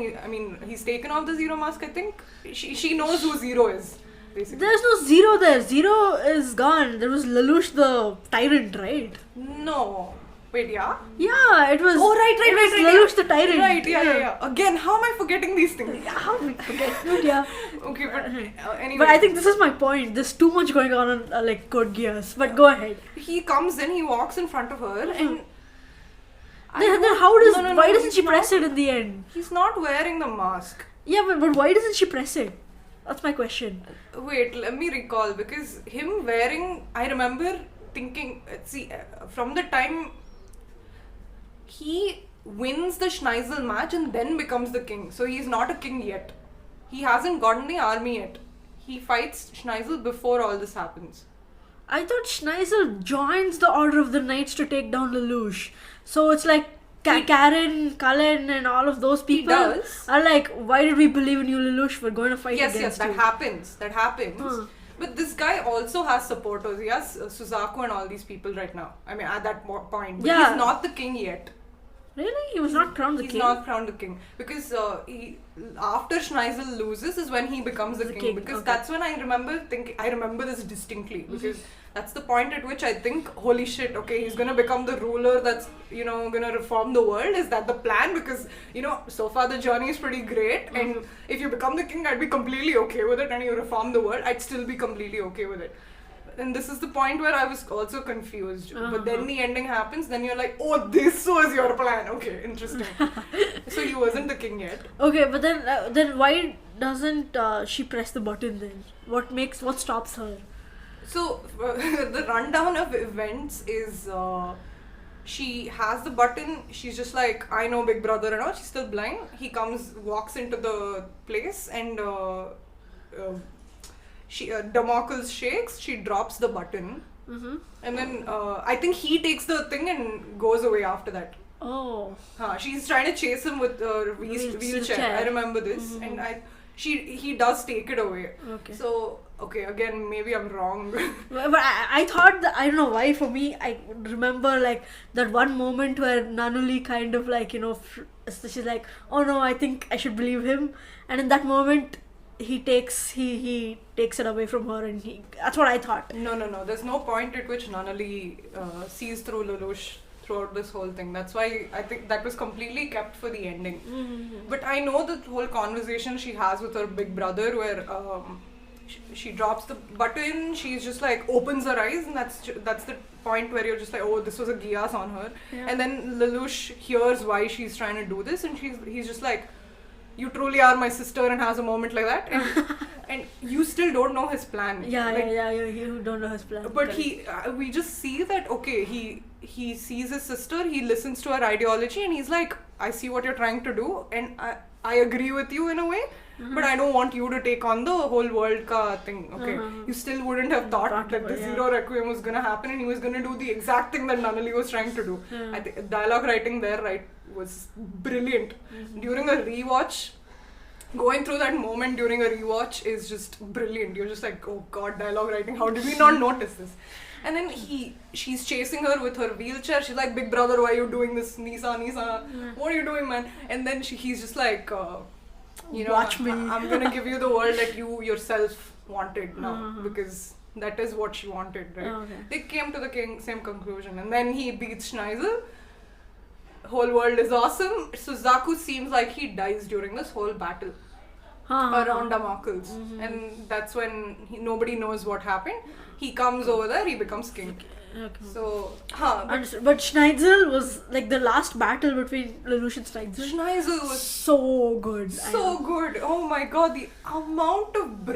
he's taken off the Zero mask. I think she knows who Zero is, basically. There's no Zero there. Zero is gone. There was Lelouch the tyrant, right? No. Wait, yeah? Yeah, it was. Oh, right. Lelouch the tyrant. Right, yeah. Again, how am I forgetting these things? How we forget? Good, yeah. Okay, but anyway. But I think this is my point. There's too much going on like Code Geass. But go ahead. He comes in, he walks in front of her, and Then how does? No, why doesn't he's she not- press it in the end? He's not wearing the mask. Yeah, but why doesn't she press it? That's my question. Wait, let me recall, because him wearing, I remember thinking, from the time he wins the Schneisel match and then becomes the king. So he's not a king yet. He hasn't gotten the army yet. He fights Schneisel before all this happens. I thought Schneisel joins the Order of the Knights to take down Lelouch. So it's like Karen, Cullen, and all of those people does. are like, why did we believe in you, Lelouch? We're going to fight against Yes, you. that happens. But this guy also has supporters. He has Suzaku and all these people right now. I mean, at that point. But Yeah. he's not the king yet. Really? He was not crowned the He's king? not crowned the king. Because after Schneisel loses is when he becomes the king. Because okay. that's when I remember this distinctly. Because that's the point at which I think, holy shit, okay, he's gonna become the ruler that's, gonna reform the world. Is that the plan? Because, so far the journey is pretty great. And if you become the king, I'd be completely okay with it. And you reform the world, I'd still be completely okay with it. And this is the point where I was also confused. But then the ending happens, then you're like, oh, this was your plan. Okay, interesting. So he wasn't the king yet. Okay, but then why doesn't she press the button then? What stops her? So the rundown of events is she has the button. She's just like, I know Big Brother and all. She's still blind. He walks into the place, and Damocles shakes. She drops the button, and then I think he takes the thing and goes away after that. Oh. She's trying to chase him with a wheelchair. I remember this, and he does take it away. Okay. So again, maybe I'm wrong. But I thought that, I don't know why, for me, I remember like that one moment where Nanuli kind of like, she's like, oh no, I think I should believe him. And in that moment, he takes it away from her, and that's what I thought. No. There's no point at which Nanali sees through Lelouch throughout this whole thing. That's why I think that was completely kept for the ending. But I know the whole conversation she has with her big brother, where she drops the button, she's just like opens her eyes, and that's the point where you're just like, oh, this was a Geass on her. Yeah. And then Lelouch hears why she's trying to do this, and he's just like, you truly are my sister, and has a moment like that, and you still don't know his plan. Yeah, you don't know his plan. But we just see that, okay, he sees his sister, he listens to her ideology, and he's like, I see what you're trying to do, and I agree with you in a way, but I don't want you to take on the whole world ka thing, okay? You still wouldn't have thought that the Zero Requiem was gonna happen, and he was gonna do the exact thing that Nanali was trying to do. I think dialogue writing there, was brilliant. During a rewatch, going through that moment during a rewatch is just brilliant. You're just like, oh god, dialogue writing, how did we not notice this? And then she's chasing her with her wheelchair. She's like, Big Brother, why are you doing this? Nisa, what are you doing, man? And then he's just like, watch me. I'm gonna give you the world that you yourself wanted now, because that is what she wanted, right? Okay. They came to the same conclusion, and then he beats Schneisel. Whole world is awesome. Suzaku seems like he dies during this whole battle around Damocles, and that's when nobody knows what happened. He comes over there, he becomes king. Okay. So, but Schneisel was like the last battle between Lelouch and Schneisel. Schneisel was so good. so good. Oh my god, the amount of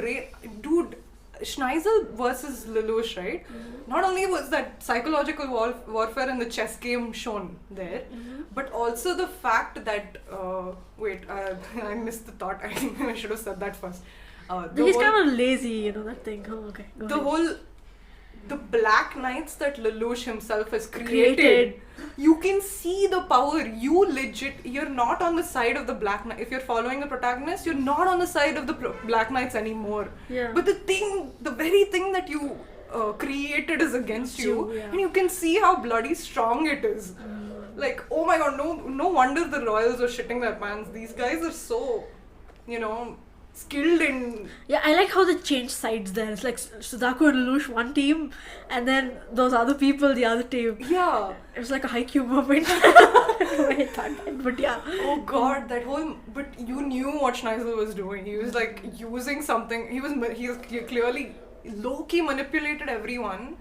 dude. Schneisel versus Lelouch, right? Not only was that psychological warfare in the chess game shown there, but also the fact that I missed the thought. I think I should have said that first. He's kind of lazy, that thing. Oh, okay. Go ahead. the Black Knights that Lelouch himself has created. You can see the power. You're not on the side of the Black Knight. If you're following the protagonist, you're not on the side of the Black Knights anymore. Yeah. But the very thing that you created is against you, yeah. and you can see how bloody strong it is. Like, oh my god, no wonder the royals are shitting their pants. These guys are so, skilled in... Yeah, I like how they changed sides there. It's like Suzaku and Lelouch one team, and then those other people the other team. Yeah. It was like a Haikyuu moment. I thought that, but yeah. Oh god, that whole... But you knew what Schneizel was doing. He was like using something. He clearly low-key manipulated everyone.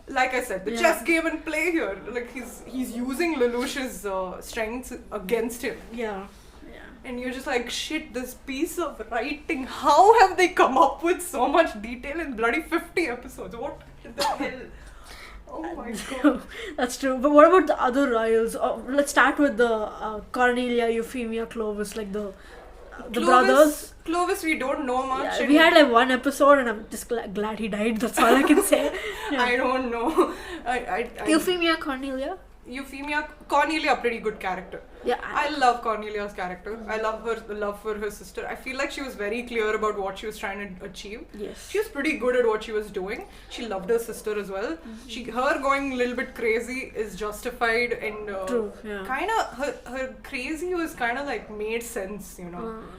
Like I said, the chess game in play here. Like he's using Lelouch's strengths against him. Yeah. And you're just like, shit, this piece of writing, how have they come up with so much detail in bloody 50 episodes? What the hell? Oh my god. That's true. But what about the other royals? Let's start with the Cornelia, Euphemia, Clovis, like the brothers. Clovis, we don't know much. Yeah, we had like one episode and I'm just glad he died. That's all I can say. Yeah. I don't know. Euphemia, Cornelia? Cornelia, pretty good character. Yeah, I love Cornelia's character. I love her love for her sister. I feel like she was very clear about what she was trying to achieve. Yes. She was pretty good at what she was doing. She loved her sister as well. Her going a little bit crazy is justified, and true. Yeah. Kind of her crazy was kind of like made sense,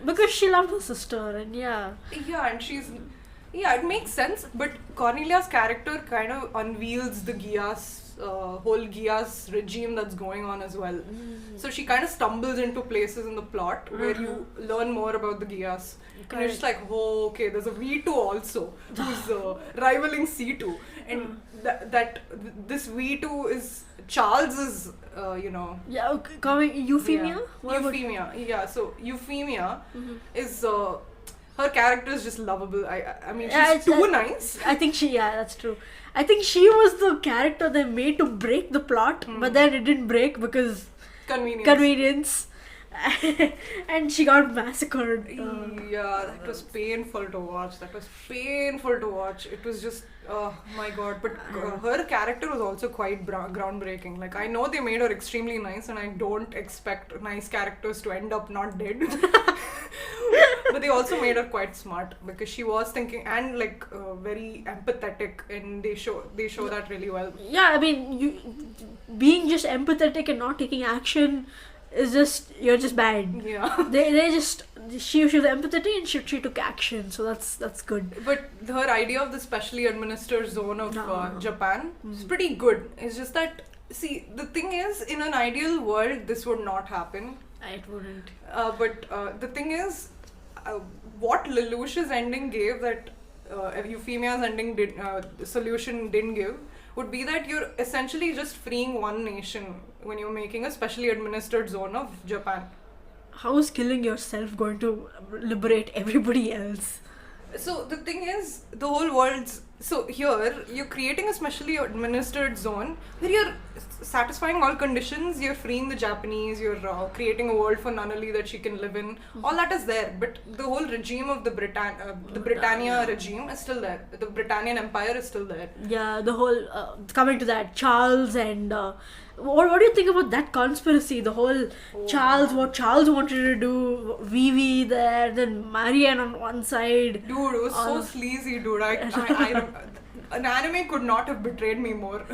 because she loved her sister, and yeah. Yeah, and it makes sense. But Cornelia's character kind of unveils the whole Geass regime that's going on as well. So she kind of stumbles into places in the plot where you learn more about the Geass. And you're just like, oh, okay, there's a V2 also who's rivaling C2. And this V2 is Charles's, Yeah, Euphemia? Yeah. Euphemia, yeah. So Euphemia is... her character is just lovable. I mean, she's too nice. I think that's true. I think she was the character they made to break the plot, but then it didn't break because convenience. And she got massacred. Yeah, that was painful to watch. It was just, oh my god. But her character was also quite groundbreaking. Like, I know they made her extremely nice, and I don't expect nice characters to end up not dead. But they also made her quite smart because she was thinking and like very empathetic, and they show that really well. Yeah, I mean, being just empathetic and not taking action is you're just bad. Yeah. She was empathetic and she took action, so that's good. But her idea of the specially administered zone of Japan is pretty good. It's just that, see, the thing is, in an ideal world, this would not happen. It wouldn't. But the thing is, what Lelouch's ending gave that Euphemia's ending solution didn't give would be that you're essentially just freeing one nation when you're making a specially administered zone of Japan. How is killing yourself going to liberate everybody else? So the thing is, the whole world's... So here, you're creating a specially administered zone where you're satisfying all conditions, you're freeing the Japanese, you're creating a world for Nunnally that she can live in. All that is there, but the whole regime of the Britannia regime is still there. The Britannian Empire is still there. Yeah, the whole... coming to that, Charles and... what do you think about that conspiracy? The whole what Charles wanted to do, Vivi there, then Marianne on one side. Dude, it was so sleazy, dude. An anime could not have betrayed me more.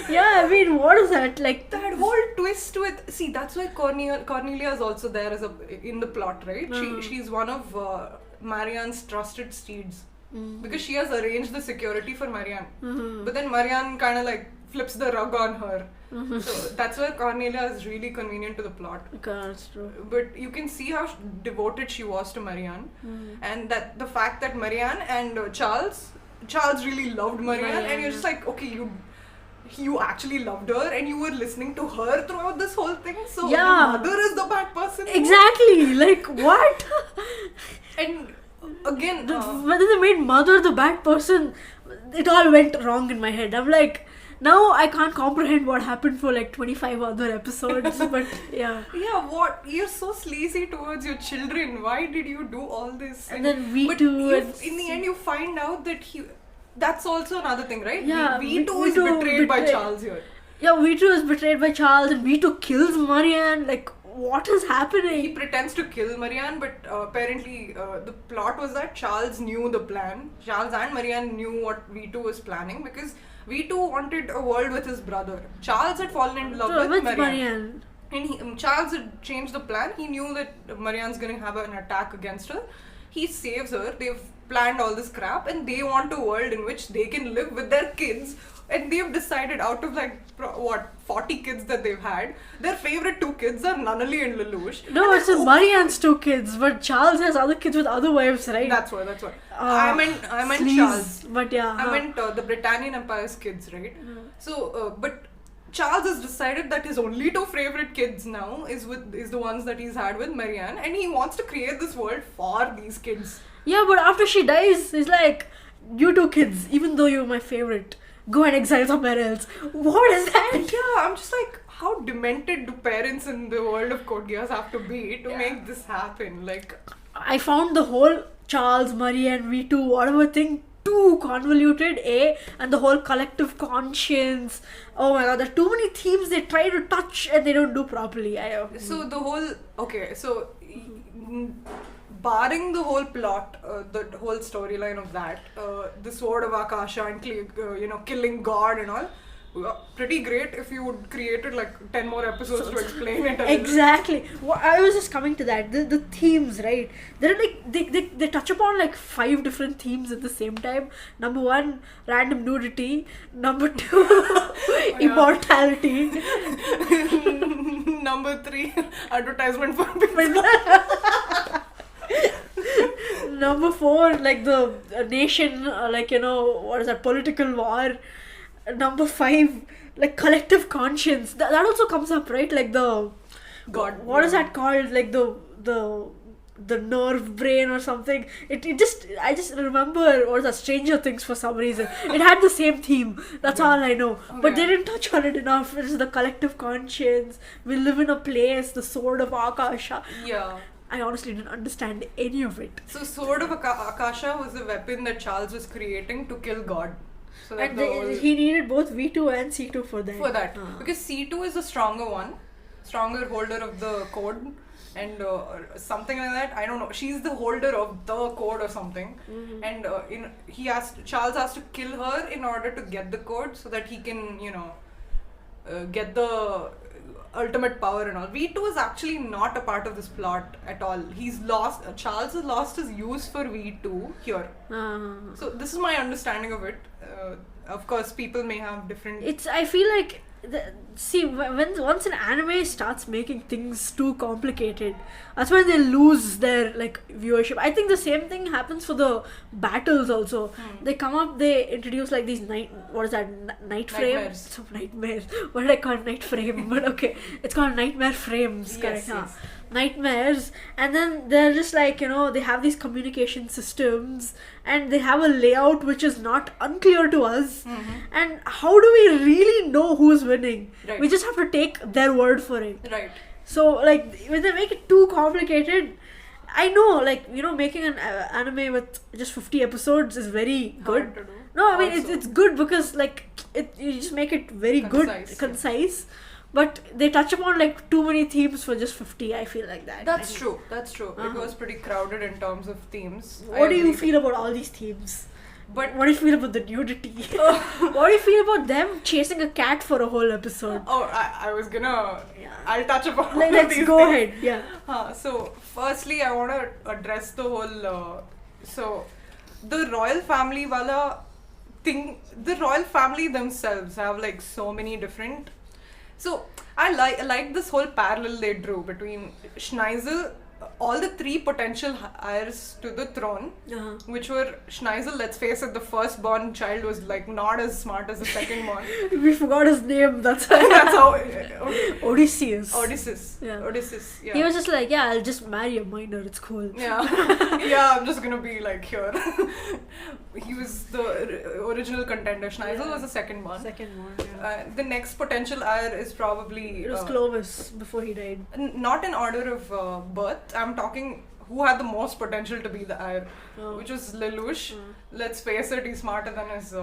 Yeah, I mean, what is that? Like that whole twist with... See, that's why Cornelia is also there in the plot, right? She's one of Marianne's trusted steeds. Because she has arranged the security for Marianne. But then Marianne kind of like flips the rug on her. So that's why Cornelia is really convenient to the plot. That's true. But you can see how devoted she was to Marianne. And that the fact that Marianne and Charles really loved Marianne. And you're just like, okay, you actually loved her and you were listening to her throughout this whole thing. So the mother is the bad person. Exactly. Like, what? And... Again, whether they made mother the bad person, it all went wrong in my head. I'm like, now I can't comprehend what happened for like 25 other episodes. But yeah. Yeah, what? You're so sleazy towards your children. Why did you do all this? And then in the end, you find out that that's also another thing, right? Yeah, V2 is betrayed by Charles here. Yeah, V2 is betrayed by Charles and V2 kills Marianne. Like, what is happening? He pretends to kill Marianne, but apparently the plot was that Charles knew the plan. Charles and Marianne knew what V2 was planning because V2 wanted a world with his brother. Charles had fallen in love with Marianne. And Charles had changed the plan. He knew that Marianne's going to have an attack against her. He saves her. They've planned all this crap and they want a world in which they can live with their kids. And they've decided out of 40 kids that they've had, their favorite 2 kids are Nunnally and Lelouch. No, it's Marianne's 2 kids, but Charles has other kids with other wives, right? That's why. I meant Charles. But yeah. I meant the Britannian Empire's kids, right? So, but Charles has decided that his only 2 favorite kids now is the ones that he's had with Marianne, and he wants to create this world for these kids. Yeah, but after she dies, he's like, you 2 kids, even though you're my favorite, go and exile somewhere else. What is that? Yeah, I'm just like, how demented do parents in the world of Code Geass have to be to make this happen? Like, I found the whole Charles, Marianne, V2, whatever thing too convoluted, and the whole collective conscience. Oh my god, there are too many themes they try to touch and they don't do properly. So the whole, barring the whole plot, the whole storyline of that, the Sword of Akasha and killing God and all, pretty great if you would created like 10 more episodes to explain it. Exactly. Well, I was just coming to that. The themes, right? They're like they touch upon like 5 different themes at the same time. Number 1, random nudity. Number 2, immortality. Number 3, advertisement for people. Number 4, like the nation, what is that, political war. Number 5, like collective conscience. That also comes up, right? Like the God. What is that called? Like the nerve brain or something. I just remember what is that, Stranger Things for some reason. It had the same theme. That's all I know. Okay. But they didn't touch on it enough. It's the collective conscience. We live in a place. The Sword of Akasha. Yeah. I honestly didn't understand any of it. So Sword of Akasha was the weapon that Charles was creating to kill God. So that he needed both V2 and C2 for that. Because C2 is the stronger holder of the code, and something like that. I don't know. She's the holder of the code or something, and Charles has to kill her in order to get the code, so that he can get the ultimate power and all. V2 is actually not a part of this plot at all. Charles has lost his use for V2 here. So this is my understanding of it. Of course, people may have different... I feel like... once an anime starts making things too complicated, that's when they lose their viewership. I think the same thing happens for the battles also. They come up, they introduce these night frames. Nightmares. What did I call night frame? But okay, it's called nightmare frames. Correct? Yes. Nightmares, and then they're just they have these communication systems and they have a layout which is not unclear to us. And how do we really know who's winning? Right. We just have to take their word for it. Right. So when they make it too complicated, I know making an anime with just 50 episodes is very good. Hard to do. No, I mean it's good because you just make it very concise. But they touch upon too many themes for just 50. I feel like that. That's true. It was pretty crowded in terms of themes. What do you feel about all these themes? But what do you feel about the nudity? What do you feel about them chasing a cat for a whole episode? Oh, I was gonna... Yeah. I'll touch upon let's these go things. ahead. Yeah. So, firstly, I want to address the whole... so, the royal family wala thing... The royal family themselves have so many different... So, I like this whole parallel they drew between Schneisel, all the 3 potential heirs to the throne, which were Schneisel, let's face it, the firstborn child was not as smart as the secondborn. We forgot his name, that's how... Odysseus. Odysseus, yeah. He was just I'll just marry a minor, it's cool. Yeah, yeah, I'm just gonna be here. He was the original contender. Schneisel was the secondborn. Yeah. The next potential heir is probably... It was Clovis before he died. Not in order of birth. I'm talking who had the most potential to be the heir, Oh. which was Lelouch. Let's face it, he's smarter than his,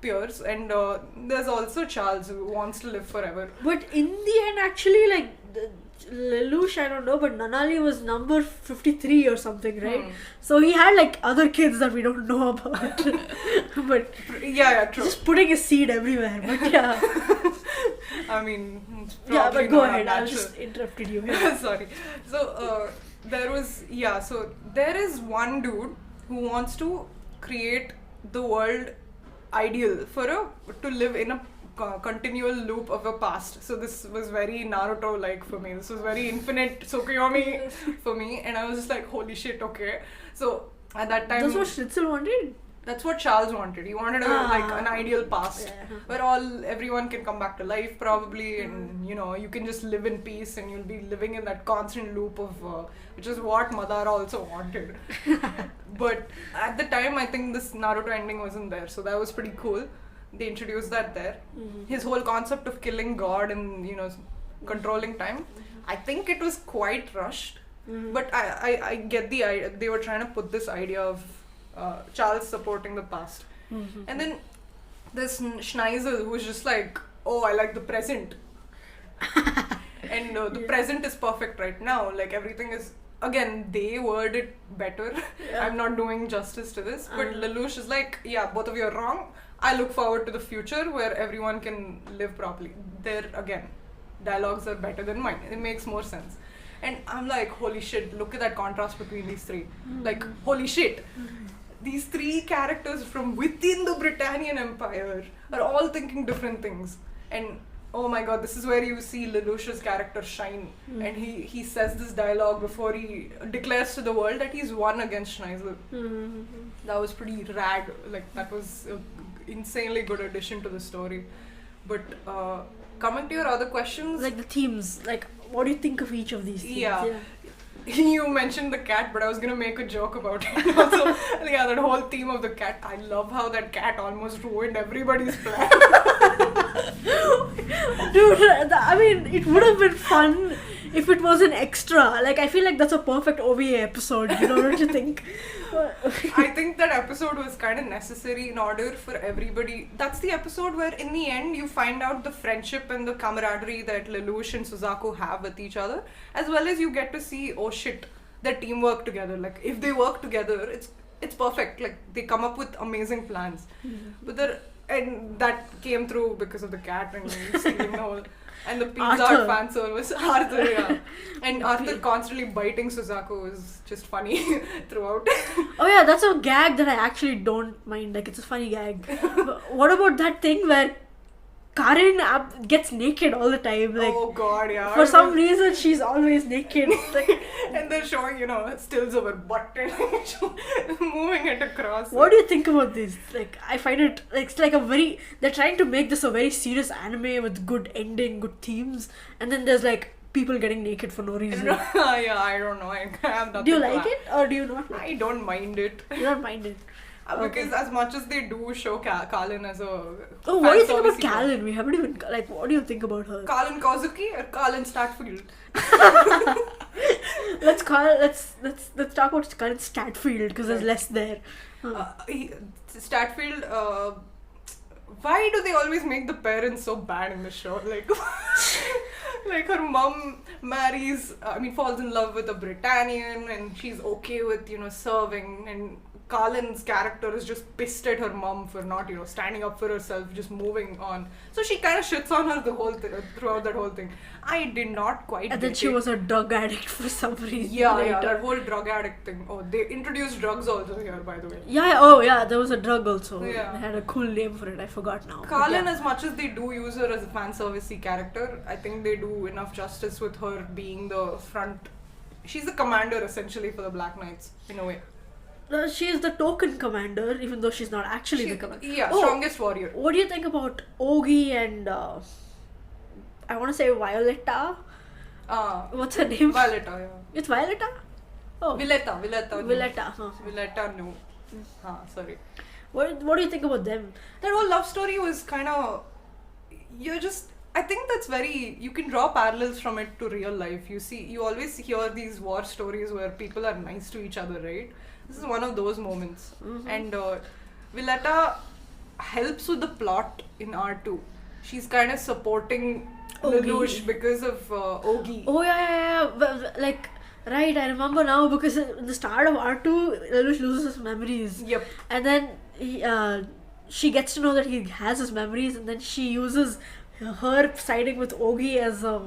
peers. And there's also Charles, who wants to live forever. But in the end, actually, like, Lelouch, I don't know, but Nanali was number 53 or something, right? So he had, like, other kids that we don't know about. But Yeah, true. just putting a seed everywhere. But yeah. I mean, it's Yeah, probably but go not ahead. I unnatural. just interrupted you. Yeah. Sorry. So so there is one dude who wants to create the world ideal to live in a continual loop of a past. So this was very Naruto like for me. This was very infinite Tsukuyomi for me, and I was just like, holy shit, okay. So at that time, That's what Schnitzel wanted? that's what Charles wanted. He wanted an ideal past where everyone can come back to life probably, and you can just live in peace, and you'll be living in that constant loop of which is what Madara also wanted. But at the time, I think this Naruto ending wasn't there, so that was pretty cool. They introduced that there. His whole concept of killing God and controlling time, I think it was quite rushed. But I get the idea. They were trying to put this idea of Charles supporting the past. And then there's Schneisel, who's just like, oh, I like the present. And the present is perfect right now. Like, everything is, again, they word it better. I'm not doing justice to this. But Lelouch is like, yeah, both of you are wrong. I look forward to the future where everyone can live properly. There, again, dialogues are better than mine. It makes more sense. And I'm like, holy shit, look at that contrast between these three. Like, holy shit. These three characters from within the Britannian Empire are all thinking different things. And oh my god, this is where you see Lelouch's character shine. And he says this dialogue before he declares to the world that he's won against Schneisel. That was pretty rad. Like, that was an insanely good addition to the story. But coming to your other questions, Like the themes, like, what do you think of each of these themes? Yeah. You mentioned the cat, but I was gonna make a joke about it. Also, yeah, that whole theme of the cat. I love how that cat almost ruined everybody's plan. Dude, I mean, it would have been fun if it was an extra. Like, I feel like that's a perfect OVA episode, don't you think? I think that episode was kind of necessary in order for everybody. That's the episode where, in the end, you find out the friendship and the camaraderie that Lelouch and Suzaku have with each other, as well as you get to see, oh shit, their teamwork together. Like, if they work together, it's perfect. Like, they come up with amazing plans. And that came through because of the cat and stealing the whole. And the pizza fan service, Arthur, yeah. And Arthur constantly biting Suzaku is just funny throughout. Oh yeah, that's a gag that I actually don't mind. Like, it's a funny gag. But what about that thing where Karin gets naked all the time? Like, oh god, yeah. For some reason, she's always naked. Like, and they're showing, stills of her butt and moving it across. What do you think about this? Like, I find it, it's like they're trying to make this a very serious anime with good ending, good themes, and then there's like people getting naked for no reason. Yeah, I don't know. I have nothing. Do you like it or do you not like I don't mind it. You don't mind it? Because as much as they do show Kalin as a Oh, what do you think about Kalin? We haven't even, like, what do you think about her? Kalin Kozuki or Kalin Statfield? Let's talk about Kalin Statfield because there's less there. Statfield, why do they always make the parents so bad in the show? Like, like her mom falls in love with a Britannian and she's okay with, serving, and Kalin's character is just pissed at her mom for not, standing up for herself, just moving on. So she kind of shits on her throughout that whole thing. I did not quite. And then she was a drug addict for some reason. Yeah, that whole drug addict thing. Oh, they introduced drugs also here, by the way. Yeah, there was a drug also. Yeah. They had a cool name for it. I forgot now. Kalin, as much as they do use her as a fan servicey character, I think they do enough justice with her being the front. She's the commander essentially for the Black Knights in a way. She is the token commander, even though she's not actually the commander. Yeah, strongest warrior. What do you think about Ogi and I want to say Violetta? What's her name? Violetta, yeah. It's Violetta? Oh. Villetta. Villetta, no. Sorry. What do you think about them? That whole love story was kind of... I think that's very, you can draw parallels from it to real life. You always hear these war stories where people are nice to each other, right? This is one of those moments. And Villetta helps with the plot in R2. She's kind of supporting Ogie. Lelouch because of Ogie. Oh yeah. Like, right, I remember now, because in the start of R2, Lelouch loses his memories. Yep. And then she gets to know that he has his memories, and then she uses her siding with Ogie as a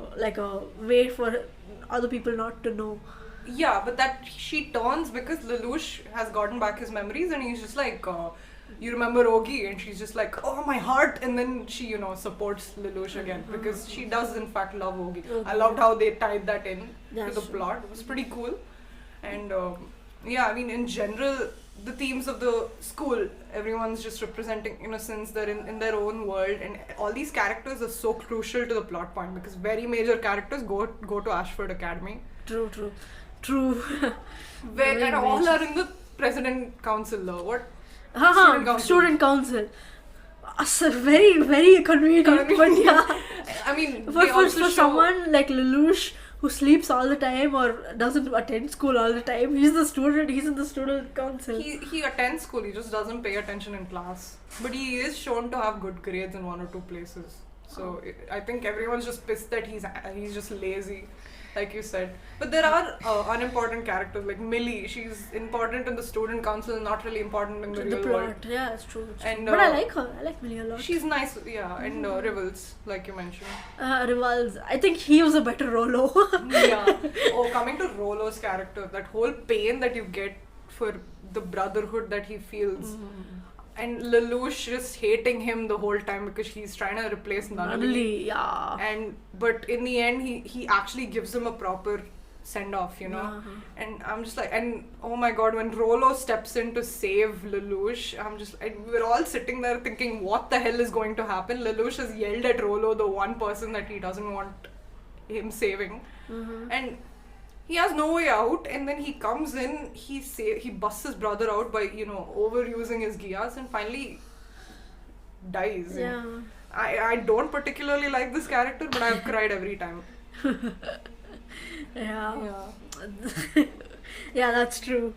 way for other people not to know. Yeah, but that she turns because Lelouch has gotten back his memories, and he's just like, you remember Ogie? And she's just like, oh, my heart. And then she, supports Lelouch again because she does, in fact, love Ogie. I loved how they tied that in to the plot. It was pretty cool. And yeah, I mean, in general, the themes of the school, everyone's just representing innocence. They're in their own world. And all these characters are so crucial to the plot point because very major characters go to Ashford Academy. True. And all are in the President Council, though. What? Student council. So very, very convenient. But yeah. I mean, for someone like Lelouch who sleeps all the time or doesn't attend school all the time, he's the student, he's in the student council. He attends school, he just doesn't pay attention in class. But he is shown to have good grades in one or two places. So I think everyone's just pissed that he's just lazy, like you said. But there are unimportant characters like Millie. She's important in the student council, not really important in the real plot. world. Yeah, it's true. And, but I like her. I like Millie a lot. She's nice, yeah. And Rivals, like you mentioned. Rivals. I think he was a better Rollo. Yeah. Oh, coming to Rollo's character, that whole pain that you get for the brotherhood that he feels. And Lelouch just hating him the whole time because he's trying to replace Nunnally. Yeah. But in the end, he actually gives him a proper send-off, And I'm just like, and oh my god, when Rollo steps in to save Lelouch, we're all sitting there thinking, what the hell is going to happen? Lelouch has yelled at Rollo, the one person that he doesn't want him saving. And he has no way out, and then he comes in, he busts his brother out by, overusing his Geass, and finally dies. Yeah. I don't particularly like this character, but I've cried every time. Yeah. Yeah, that's true.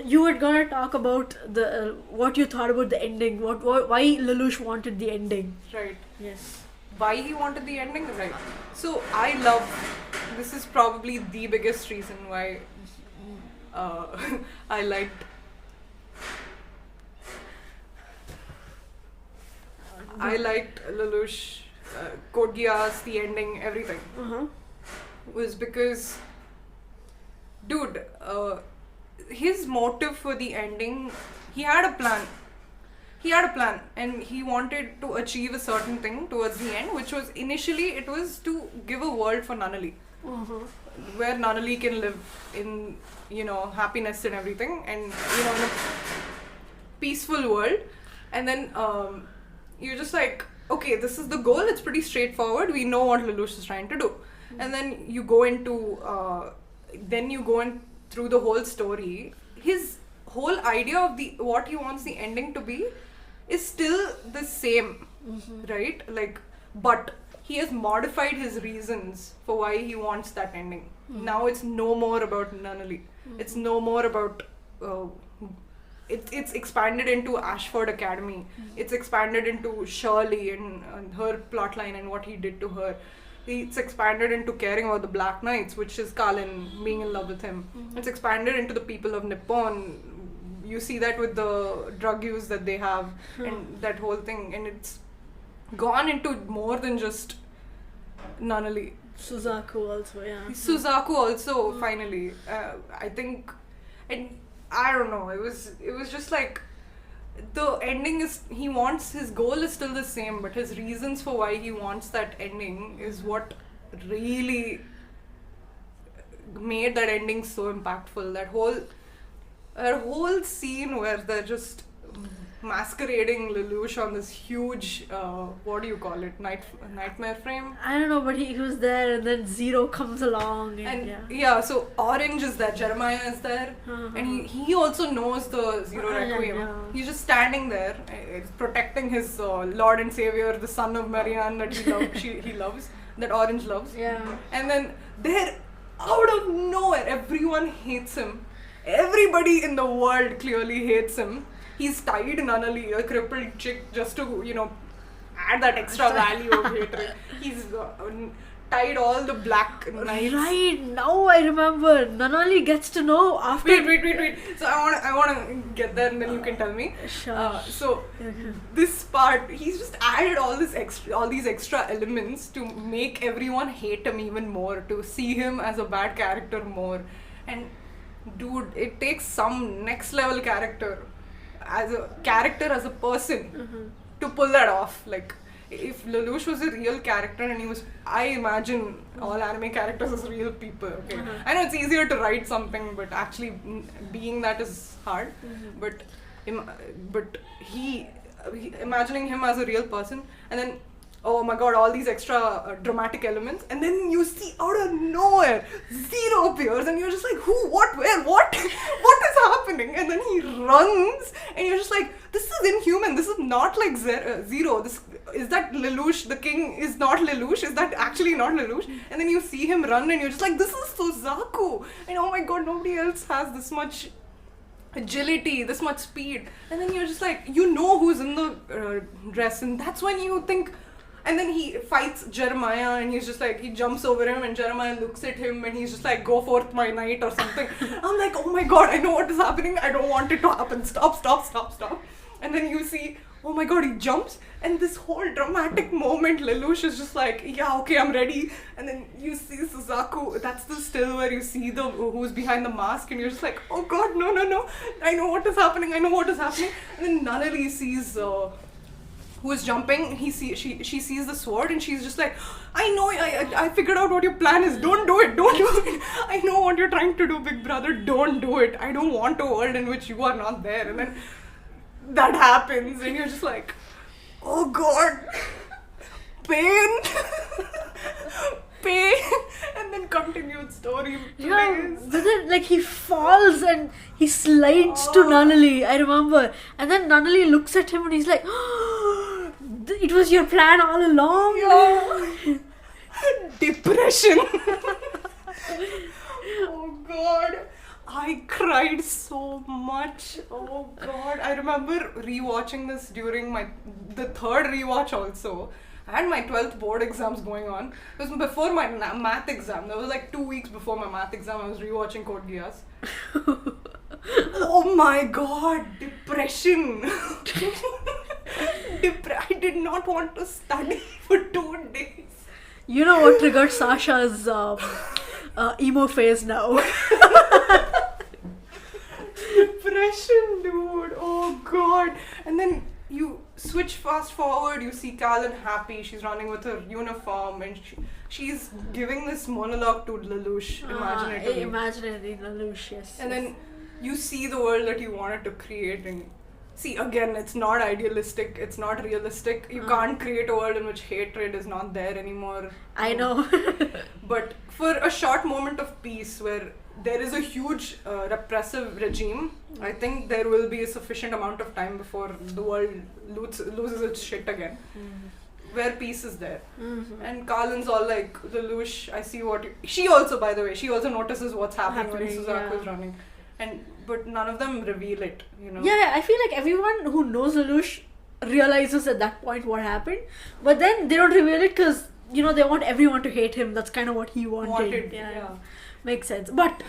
You were gonna talk about the what you thought about the ending. Why Lelouch wanted the ending. Right. Yes. Why he wanted the ending, right? So this is probably the biggest reason why I liked Lelouch, Code Geass, the ending, everything. Was because, dude, his motive for the ending, he had a plan. And he wanted to achieve a certain thing towards the end, which was initially, it was to give a world for Nunnally. Where Nunnally can live in, happiness and everything, and, in a peaceful world. And then you're just like, okay, this is the goal, it's pretty straightforward, we know what Lelouch is trying to do. And then you go into, through the whole story. His whole idea of what he wants the ending to be is still the same, right? But he has modified his reasons for why he wants that ending. Now it's no more about Nunnally. It's no more about, it's expanded into Ashford Academy. It's expanded into Shirley and her plotline and what he did to her. It's expanded into caring about the Black Knights, which is Kalin being in love with him. It's expanded into the people of Nippon. You see that with the drug use that they have and that whole thing. And it's gone into more than just Nunnally. Suzaku also, yeah. Suzaku also, finally. I think, and I don't know, it was just like, the ending is, his goal is still the same, but his reasons for why he wants that ending is what really made that ending so impactful. That whole scene where they're just masquerading Lelouch on this huge, what do you call it, nightmare frame. I don't know, but he was there, and then Zero comes along, and yeah, so Orange is there, Jeremiah is there, and he also knows the Zero Requiem. Yeah. He's just standing there, protecting his Lord and Savior, the son of Marianne that he loves, that Orange loves. Yeah. And then there, out of nowhere, everyone hates him. Everybody in the world clearly hates him. He's tied Nunnally, a crippled chick, just to, add that extra value of hatred. He's tied all the black knights. Right, now I remember. Nunnally gets to know after... Wait. So I wanna get there and then you can tell me. Sure. So this part, he's just added all these extra elements to make everyone hate him even more, to see him as a bad character more. And dude, it takes some next level character as a person to pull that off. Like, if Lelouch was a real character and I imagine all anime characters as real people, okay? I know it's easier to write something, but actually being that is hard. But imagining him as a real person, and then, oh my god, all these extra dramatic elements, and then you see out of nowhere Zero appears, and you're just like, who, what, where, what what is happening? And then he runs, and you're just like, this is inhuman, this is not like Zero, is that Lelouch, the king is not Lelouch, is that actually not Lelouch? And then you see him run, and you're just like, this is Suzaku, and oh my god, nobody else has this much agility, this much speed. And then you're just like, who's in the dress, and that's when you think. And then he fights Jeremiah, and he's just like, he jumps over him, and Jeremiah looks at him, and he's just like, go forth my knight or something. I'm like, oh my god, I know what is happening, I don't want it to happen, stop. And then you see, oh my god, he jumps, and this whole dramatic moment, Lelouch is just like, yeah, okay, I'm ready. And then you see Suzaku, that's the still where you see who's behind the mask, and you're just like, oh god, no, I know what is happening. And then Nunnally sees who is jumping, she sees the sword, and she's just like, I figured out what your plan is, don't do it. I know what you're trying to do, big brother, don't do it. I don't want a world in which you are not there. And then that happens, and you're just like, oh god, pain, and then continued story plays. But then, like, he falls and he slides to Nunnally, I remember. And then Nunnally looks at him and he's like, oh, it was your plan all along. Yeah. Depression. Oh god, I cried so much. Oh god, I remember rewatching this during the third rewatch also. I had my 12th board exams going on. It was before my math exam. That was like 2 weeks before my math exam. I was rewatching Code Geass. Oh my god, depression. I did not want to study for 2 days. You know what triggered Sasha's emo phase now? Depression, dude. Oh god. And then you switch fast forward, you see Callan happy, she's running with her uniform, and she's giving this monologue to Lelouch, Imaginary Lelouch, yes. And then you see the world that you wanted to create, and see, again, it's not idealistic, it's not realistic. You can't create a world in which hatred is not there anymore. I know. But for a short moment of peace where there is a huge repressive regime, I think there will be a sufficient amount of time before the world loses its shit again. Where peace is there. And Carlin's all like, Lelouch, I see what you... She also, by the way, notices what's happening when Suzaku is running. But none of them reveal it, Yeah, I feel like everyone who knows Lelouch realizes at that point what happened. But then they don't reveal it because, they want everyone to hate him. That's kind of what he wanted. Yeah. Makes sense. But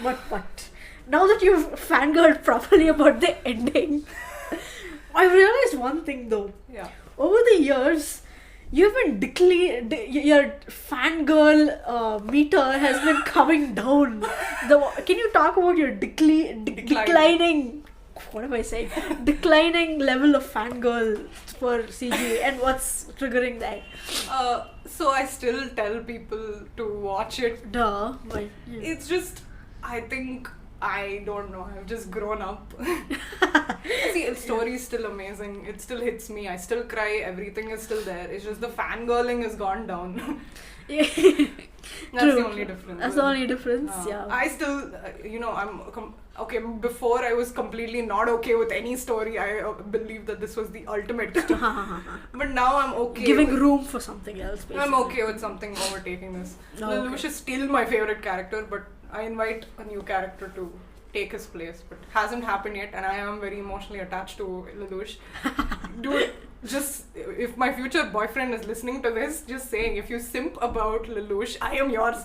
now that you've fangirled properly about the ending, I've realized one thing though. Yeah. Over the years, you've been your fangirl meter has been coming down. Can you talk about your declining? What am I saying? Declining level of fangirl for CG, and what's triggering that? So I still tell people to watch it. Duh. It's just, I think I don't know. I've just grown up. See, the story is still amazing. It still hits me. I still cry. Everything is still there. It's just the fangirling has gone down. That's True. the only difference. That's the only difference, yeah. I still, okay, before I was completely not okay with any story. I believed that this was the ultimate. But now I'm okay. Giving room for something else, basically. I'm okay with something overtaking this. Lelouch is still my favorite character, but I invite a new character to take his place. But hasn't happened yet, and I am very emotionally attached to Lelouch. Dude, just if my future boyfriend is listening to this, just saying, if you simp about Lelouch, I am yours.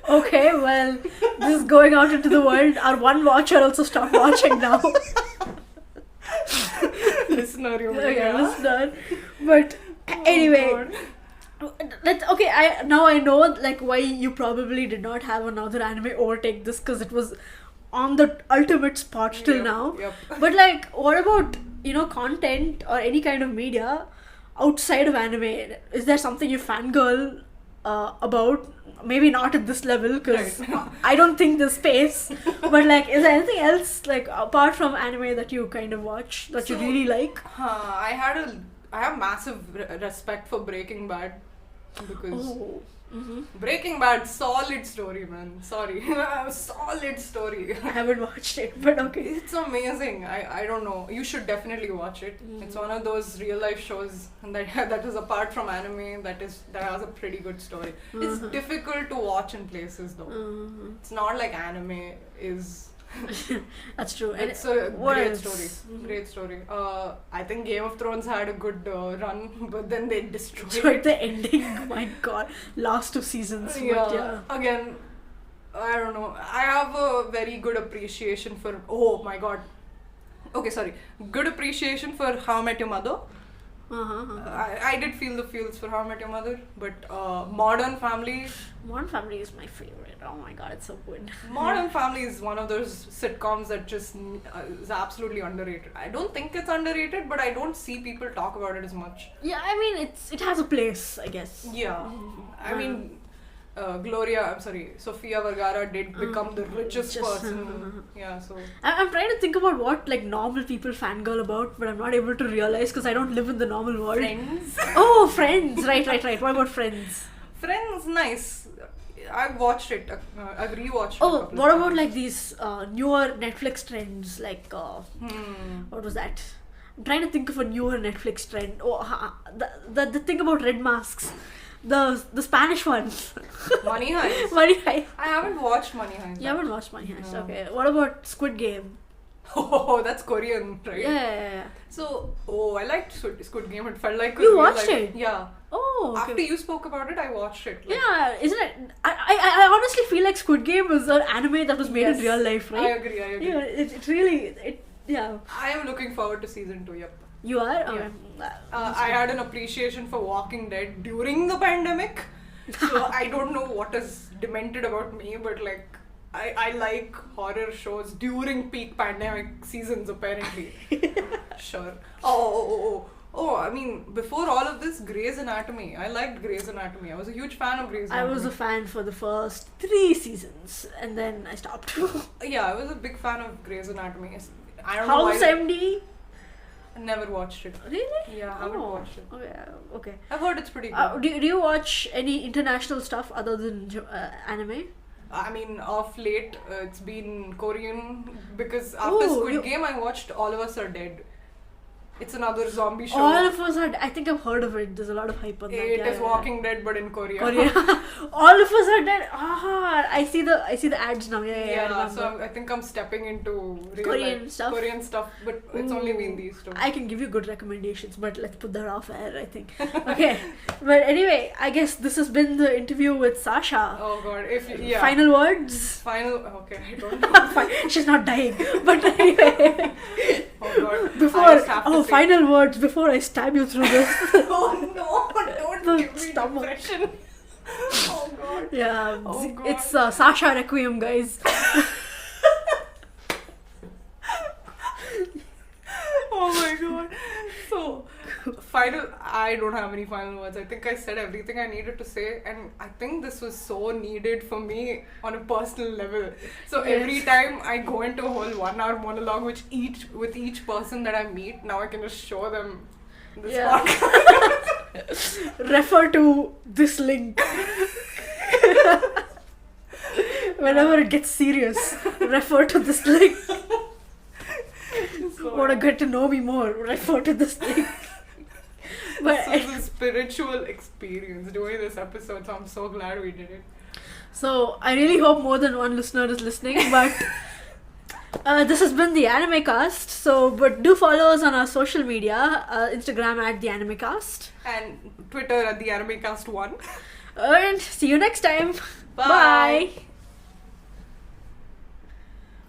Okay, well, this is going out into the world. Our one watcher also stopped watching now. Listener, you mean, Okay, listener. But anyway, now I know like why you probably did not have another anime overtake this, because it was on the ultimate spot till now. Yep. But like, what about content or any kind of media outside of anime? Is there something you fangirl about? Maybe not at this level, because Right. I don't think there's space. But like, is there anything else like apart from anime that you kind of watch that you So, really like? I have massive respect for Breaking Bad, because Oh. Mm-hmm. Breaking Bad, solid story, man. Sorry. Solid story. I haven't watched it, but okay. It's amazing. I don't know. You should definitely watch it. It's one of those real life shows that is apart from anime that has a pretty good story. It's difficult to watch in places though. It's not like anime is. That's true. And It's a what great else? story. Great story. I think Game of Thrones had a good run, but then they destroyed So at it. the ending, my god, last 2 seasons. But yeah. Again, I don't know. I have a very good appreciation for. Oh my god. Okay, sorry. Good appreciation for How I Met Your Mother. I did feel the feels for How I Met Your Mother, but Modern Family. Modern Family is my favorite. Oh my god, it's so good. Modern Family is one of those sitcoms that just is absolutely underrated. I don't think it's underrated, but I don't see people talk about it as much. Yeah, I mean, it has a place, I guess. Yeah, I mean, Sofia Vergara did become the richest person. Yeah, so. I'm trying to think about what like normal people fangirl about, but I'm not able to realize because I don't live in the normal world. Friends? Oh, Friends! Right. What about Friends? Friends, nice. I've watched it. I've rewatched it. Oh, what about like these newer Netflix trends? Like, what was that? I'm trying to think of a newer Netflix trend. Oh, the thing about red masks. The Spanish one. Money Heist. Money Heist. I haven't watched Money Heist. You haven't watched Money Heist. No. Okay. What about Squid Game? Oh, that's Korean, right? Yeah. So, I liked Squid Game. It felt like a You real watched life- it? Yeah. Oh, okay. After you spoke about it, I watched it. Like, Yeah, isn't it? I honestly feel like Squid Game was an anime that was made in Yes, real life, right? I agree. Yeah, it really, yeah. I am looking forward to season 2, yep. You are? Yeah. Okay. I had an appreciation for Walking Dead during the pandemic. So I don't know what is demented about me, but like I like horror shows during peak pandemic seasons apparently. Sure. Oh, I mean, before all of this, Grey's Anatomy. I liked Grey's Anatomy. I was a huge fan of Grey's I Anatomy. was a fan for the first 3 seasons and then I stopped. Yeah, I was a big fan of Grey's Anatomy. I don't know House why. MD? I never watched it. Really? Yeah, I haven't watched it. Okay. I've heard it's pretty good. Do you watch any international stuff other than anime? I mean, of late, it's been Korean because after Squid Game, I watched All of Us Are Dead. It's another zombie show. All of us are. I think I've heard of it. There's a lot of hype on that. It is Walking Dead, but in Korea. All of us are dead. I see the ads now. Yeah. So I think I'm stepping into real Korean life, stuff. Korean stuff, but it's only been these two. I can give you good recommendations, but let's put that off air, I think. Okay. But anyway, I guess this has been the interview with Sasha. Oh god. Final words? Okay, I don't know. She's not dying. But anyway. Oh god. Final words before I stab you through this. Oh no, don't give me stomach. depression. Oh god. Yeah. Oh, God. It's Sasha Requiem, guys. Oh my god. So, I don't have any final words. I think I said everything I needed to say, and I think this was so needed for me on a personal level. So every time I go into a whole 1 hour monologue with each person that I meet, now I can just show them this podcast. Refer to this link. Whenever it gets serious, refer to this link. Want to get to know me more, refer to this link. But this is a spiritual experience doing this episode, so I'm so glad we did it. So I really hope more than one listener is listening, but this has been the Anime Cast. But do follow us on our social media, Instagram at the Anime Cast, and Twitter at the Anime Cast 1. And see you next time. Bye. Bye.